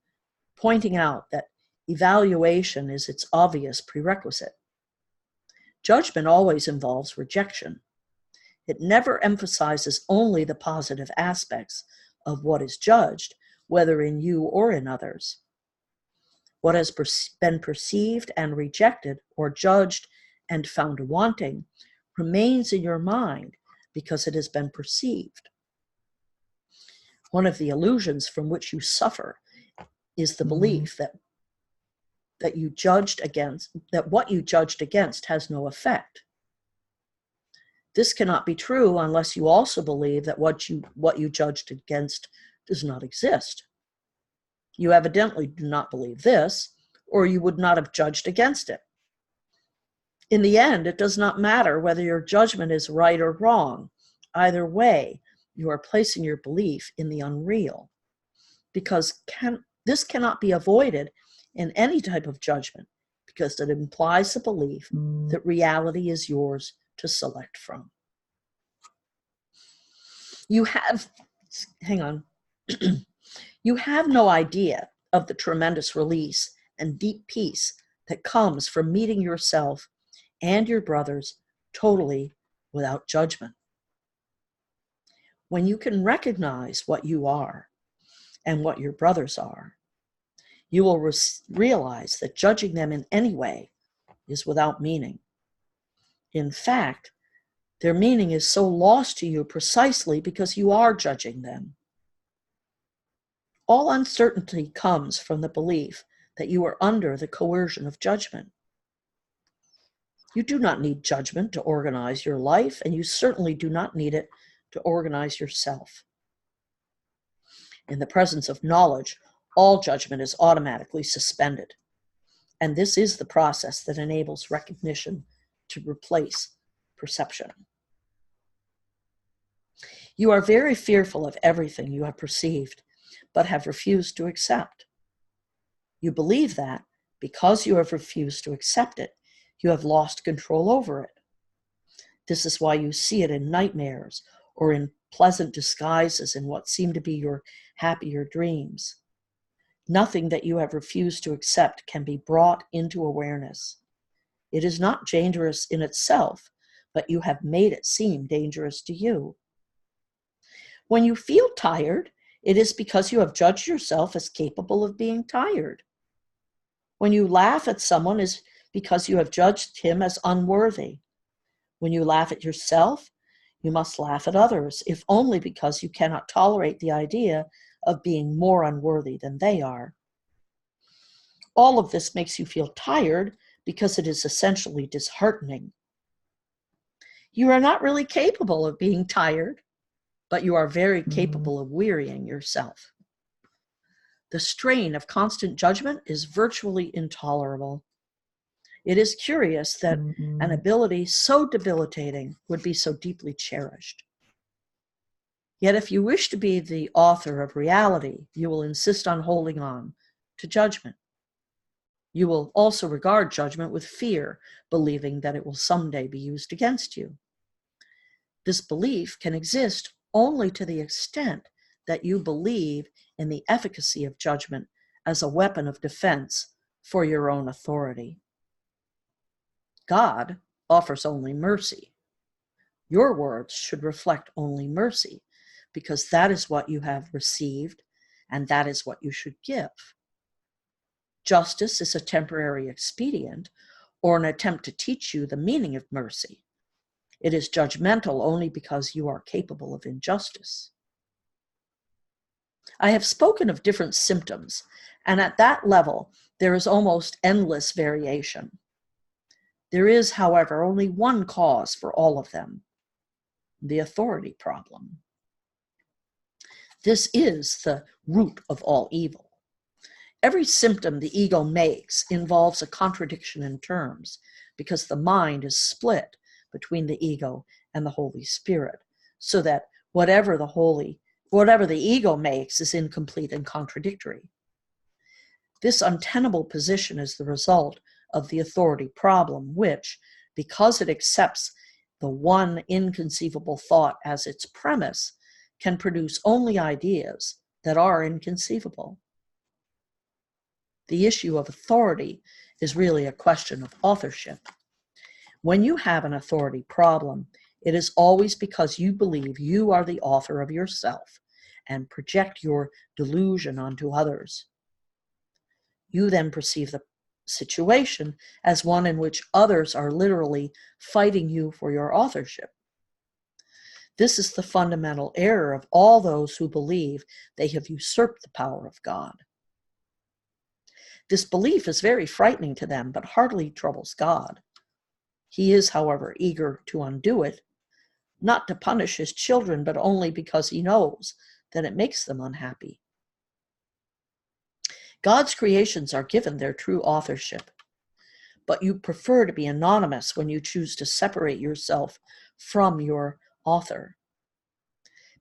pointing out that evaluation is its obvious prerequisite. Judgment always involves rejection. It never emphasizes only the positive aspects of what is judged, whether in you or in others. What has been perceived and rejected, or judged and found wanting, remains in your mind because it has been perceived. One of the illusions from which you suffer is the belief that what you judged against has no effect. This cannot be true unless you also believe that what you judged against does not exist. You evidently do not believe this, or you would not have judged against it. In the end, it does not matter whether your judgment is right or wrong. Either way, you are placing your belief in the unreal, because this cannot be avoided in any type of judgment, because it implies the belief that reality is yours to select from. You have no idea of the tremendous release and deep peace that comes from meeting yourself and your brothers totally without judgment. When you can recognize what you are and what your brothers are, you will realize that judging them in any way is without meaning. In fact, their meaning is so lost to you precisely because you are judging them. All uncertainty comes from the belief that you are under the coercion of judgment. You do not need judgment to organize your life, and you certainly do not need it to organize yourself. In the presence of knowledge, all judgment is automatically suspended, and this is the process that enables recognition to replace perception. You are very fearful of everything you have perceived, but have refused to accept. You believe that because you have refused to accept it, you have lost control over it. This is why you see it in nightmares or in pleasant disguises in what seem to be your happier dreams. Nothing that you have refused to accept can be brought into awareness. It is not dangerous in itself, but you have made it seem dangerous to you. When you feel tired, it is because you have judged yourself as capable of being tired. When you laugh at someone, it is because you have judged him as unworthy. When you laugh at yourself, you must laugh at others, if only because you cannot tolerate the idea of being more unworthy than they are. All of this makes you feel tired because it is essentially disheartening. You are not really capable of being tired, but you are very capable of wearying yourself. The strain of constant judgment is virtually intolerable. It is curious that an ability so debilitating would be so deeply cherished. Yet if you wish to be the author of reality, you will insist on holding on to judgment. You will also regard judgment with fear, believing that it will someday be used against you. This belief can exist only to the extent that you believe in the efficacy of judgment as a weapon of defense for your own authority. God offers only mercy. Your words should reflect only mercy, because that is what you have received, and that is what you should give. Justice is a temporary expedient or an attempt to teach you the meaning of mercy. It is judgmental only because you are capable of injustice. I have spoken of different symptoms, and at that level, there is almost endless variation. There is, however, only one cause for all of them: the authority problem. This is the root of all evil. Every symptom the ego makes involves a contradiction in terms, because the mind is split between the ego and the Holy Spirit, so that whatever the ego makes is incomplete and contradictory. This untenable position is the result of the authority problem, which, because it accepts the one inconceivable thought as its premise, can produce only ideas that are inconceivable. The issue of authority is really a question of authorship. When you have an authority problem, it is always because you believe you are the author of yourself and project your delusion onto others. You then perceive the situation as one in which others are literally fighting you for your authorship. This is the fundamental error of all those who believe they have usurped the power of God. This belief is very frightening to them, but hardly troubles God. He is, however, eager to undo it, not to punish his children, but only because he knows that it makes them unhappy. God's creations are given their true authorship, but you prefer to be anonymous when you choose to separate yourself from your author.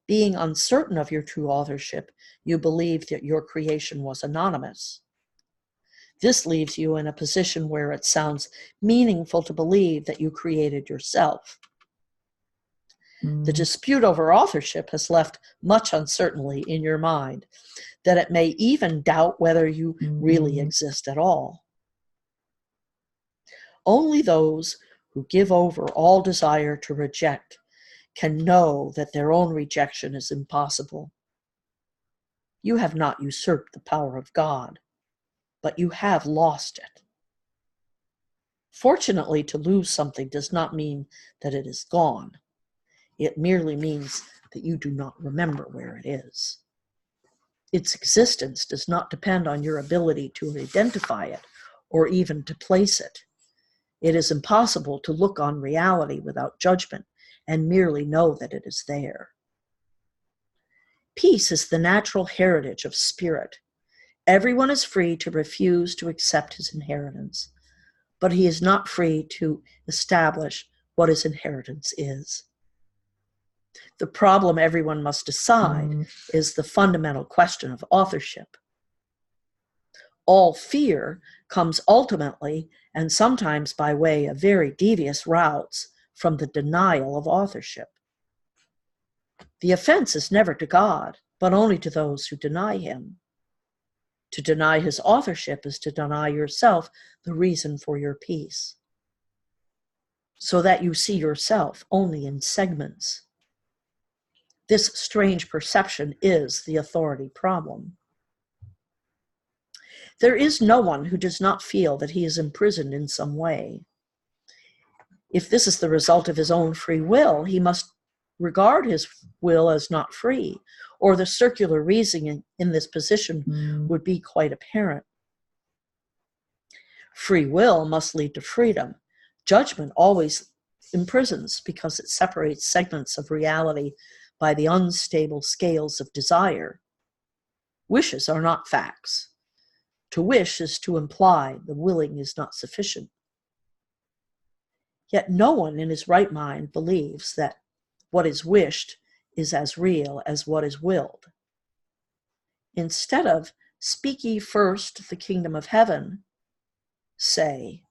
Being uncertain of your true authorship, you believe that your creation was anonymous. This leaves you in a position where it sounds meaningful to believe that you created yourself. The dispute over authorship has left much uncertainty in your mind, that it may even doubt whether you really exist at all. Only those who give over all desire to reject can know that their own rejection is impossible. You have not usurped the power of God, but you have lost it. Fortunately, to lose something does not mean that it is gone. It merely means that you do not remember where it is. Its existence does not depend on your ability to identify it or even to place it. It is impossible to look on reality without judgment and merely know that it is there. Peace is the natural heritage of spirit. Everyone is free to refuse to accept his inheritance, but he is not free to establish what his inheritance is. The problem everyone must decide is the fundamental question of authorship. All fear comes ultimately, and sometimes by way of very devious routes, from the denial of authorship. The offense is never to God, but only to those who deny him. To deny his authorship is to deny yourself the reason for your peace, so that you see yourself only in segments. This strange perception is the authority problem. There is no one who does not feel that he is imprisoned in some way. If this is the result of his own free will, he must regard his will as not free, or the circular reasoning in this position would be quite apparent. Free will must lead to freedom. Judgment always imprisons because it separates segments of reality by the unstable scales of desire. Wishes are not facts. To wish is to imply the willing is not sufficient. Yet no one in his right mind believes that what is wished is as real as what is willed. Instead of Speak ye first the kingdom of heaven. Say,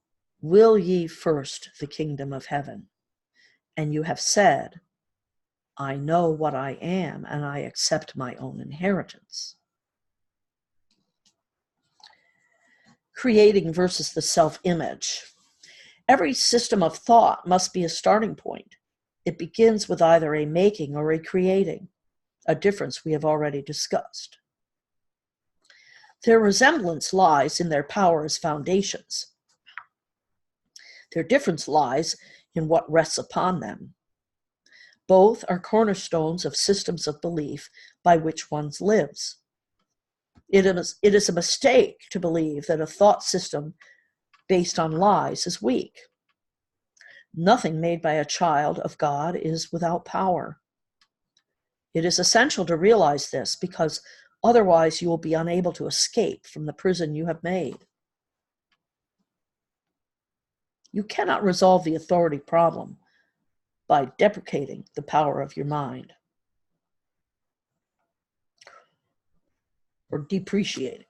will ye first the kingdom of heaven? And you have said, I know what I am, and I accept my own inheritance. Creating versus the self-image. Every system of thought must be a starting point. It begins with either a making or a creating, a difference we have already discussed. Their resemblance lies in their power as foundations. Their difference lies in what rests upon them. Both are cornerstones of systems of belief by which one lives. It is a mistake to believe that a thought system based on lies is weak. Nothing made by a child of God is without power. It is essential to realize this, because otherwise you will be unable to escape from the prison you have made. You cannot resolve the authority problem by deprecating the power of your mind, or depreciating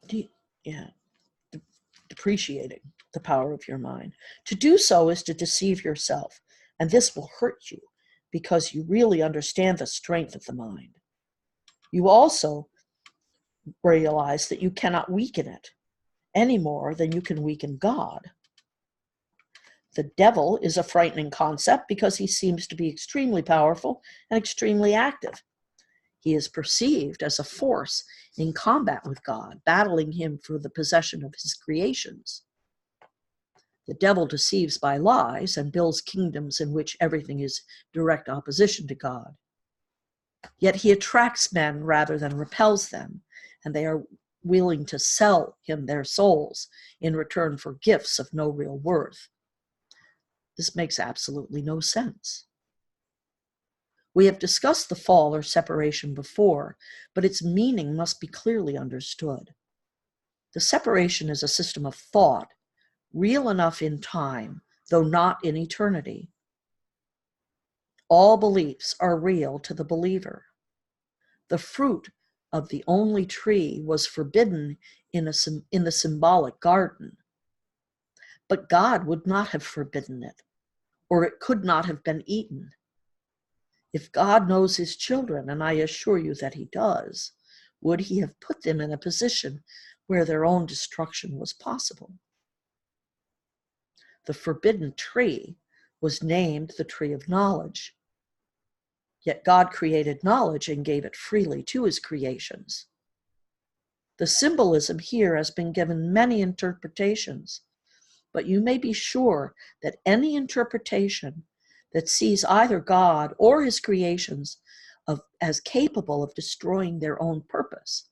the power of your mind. To do so is to deceive yourself, and this will hurt you because you really understand the strength of the mind. You also realize that you cannot weaken it any more than you can weaken God. The devil is a frightening concept because he seems to be extremely powerful and extremely active. He is perceived as a force in combat with God, battling him for the possession of his creations. The devil deceives by lies and builds kingdoms in which everything is direct opposition to God. Yet he attracts men rather than repels them, and they are willing to sell him their souls in return for gifts of no real worth. This makes absolutely no sense. We have discussed the fall or separation before, but its meaning must be clearly understood. The separation is a system of thought, real enough in time, though not in eternity. All beliefs are real to the believer. The fruit of the only tree was forbidden in the symbolic garden, but God would not have forbidden it, or it could not have been eaten. If God knows his children, and I assure you that he does, would he have put them in a position where their own destruction was possible? The forbidden tree was named the tree of knowledge. Yet God created knowledge and gave it freely to his creations. The symbolism here has been given many interpretations, but you may be sure that any interpretation that sees either God or his creations as capable of destroying their own purpose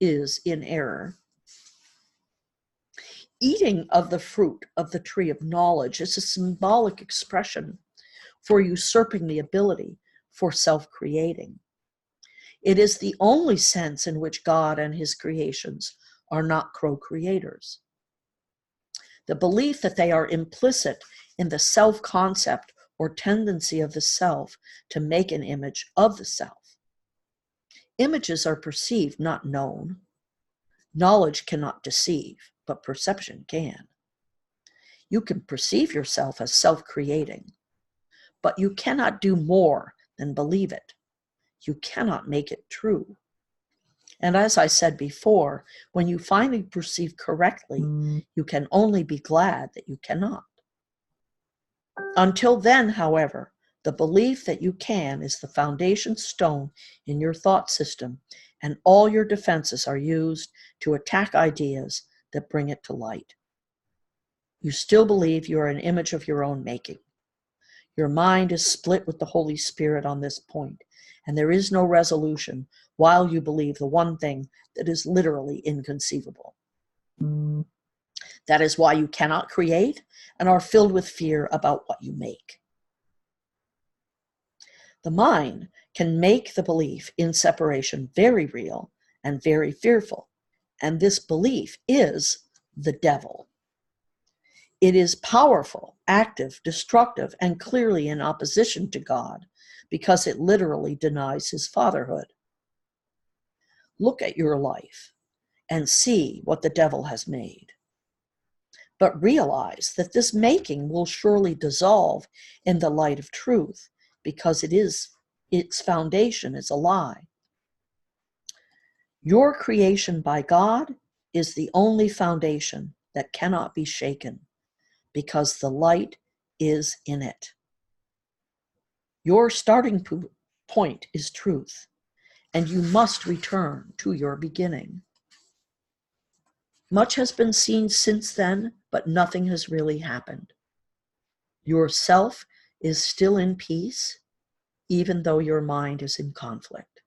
is in error. Eating of the fruit of the tree of knowledge is a symbolic expression for usurping the ability for self-creating. It is the only sense in which God and his creations are not co-creators. The belief that they are implicit in the self-concept or tendency of the self to make an image of the self. Images are perceived, not known. Knowledge cannot deceive, but perception can. You can perceive yourself as self-creating, but you cannot do more than believe it. You cannot make it true. And as I said before, when you finally perceive correctly, you can only be glad that you cannot. Until then, however, the belief that you can is the foundation stone in your thought system, and all your defenses are used to attack ideas that bring it to light. You still believe you are an image of your own making. Your mind is split with the Holy Spirit on this point, and there is no resolution while you believe the one thing that is literally inconceivable. That is why you cannot create and are filled with fear about what you make. The mind can make the belief in separation very real and very fearful, and this belief is the devil. It is powerful, active, destructive, and clearly in opposition to God, because it literally denies his fatherhood. Look at your life. and see what the devil has made. But realize that this making will surely dissolve in the light of truth, because its foundation is a lie. Your creation by God is the only foundation that cannot be shaken, because the light is in it. Your starting point is truth, and you must return to your beginning. Much has been seen since then, but nothing has really happened. Your self is still in peace, even though your mind is in conflict.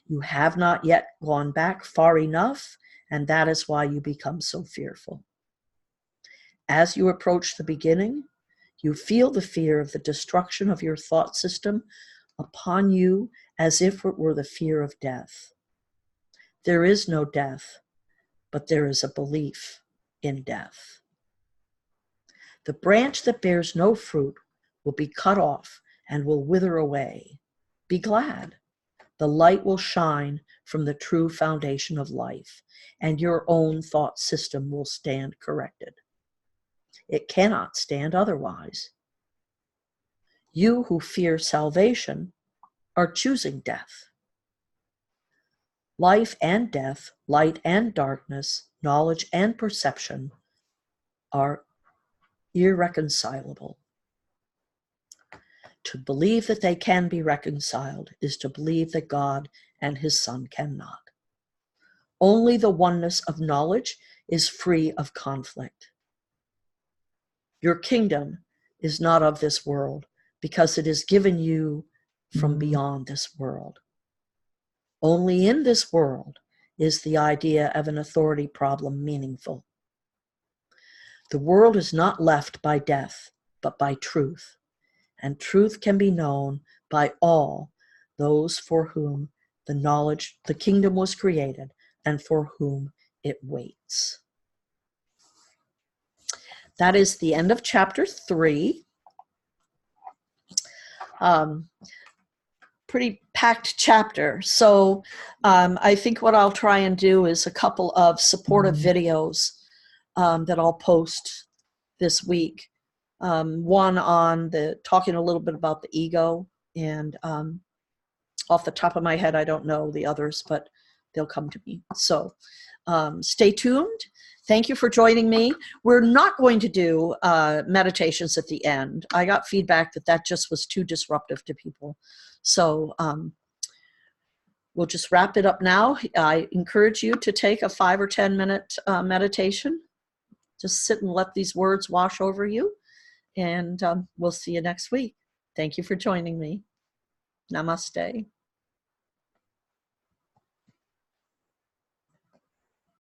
You have not yet gone back far enough, and that is why you become so fearful. As you approach the beginning, you feel the fear of the destruction of your thought system upon you, as if it were the fear of death. There is no death, but there is a belief in death. The branch that bears no fruit will be cut off and will wither away. Be glad. The light will shine from the true foundation of life, and your own thought system will stand corrected. It cannot stand otherwise. You who fear salvation are choosing death. Life and death, light and darkness, knowledge and perception are irreconcilable. To believe that they can be reconciled is to believe that God and his Son cannot. Only the oneness of knowledge is free of conflict. Your kingdom is not of this world, because it is given you from beyond this world. Only in this world is the idea of an authority problem meaningful. The world is not left by death, but by truth, and truth can be known by all those for whom the kingdom was created and for whom it waits. That is the end of chapter 3. Pretty packed chapter. So I think what I'll try and do is a couple of supportive videos that I'll post this week. One on talking a little bit about the ego, and off the top of my head, I don't know the others, but they'll come to me. So stay tuned. Thank you for joining me. We're not going to do meditations at the end. I got feedback that just was too disruptive to people. So we'll just wrap it up now. I encourage you to take a 5 or 10 minute meditation. Just sit and let these words wash over you. And we'll see you next week. Thank you for joining me. Namaste.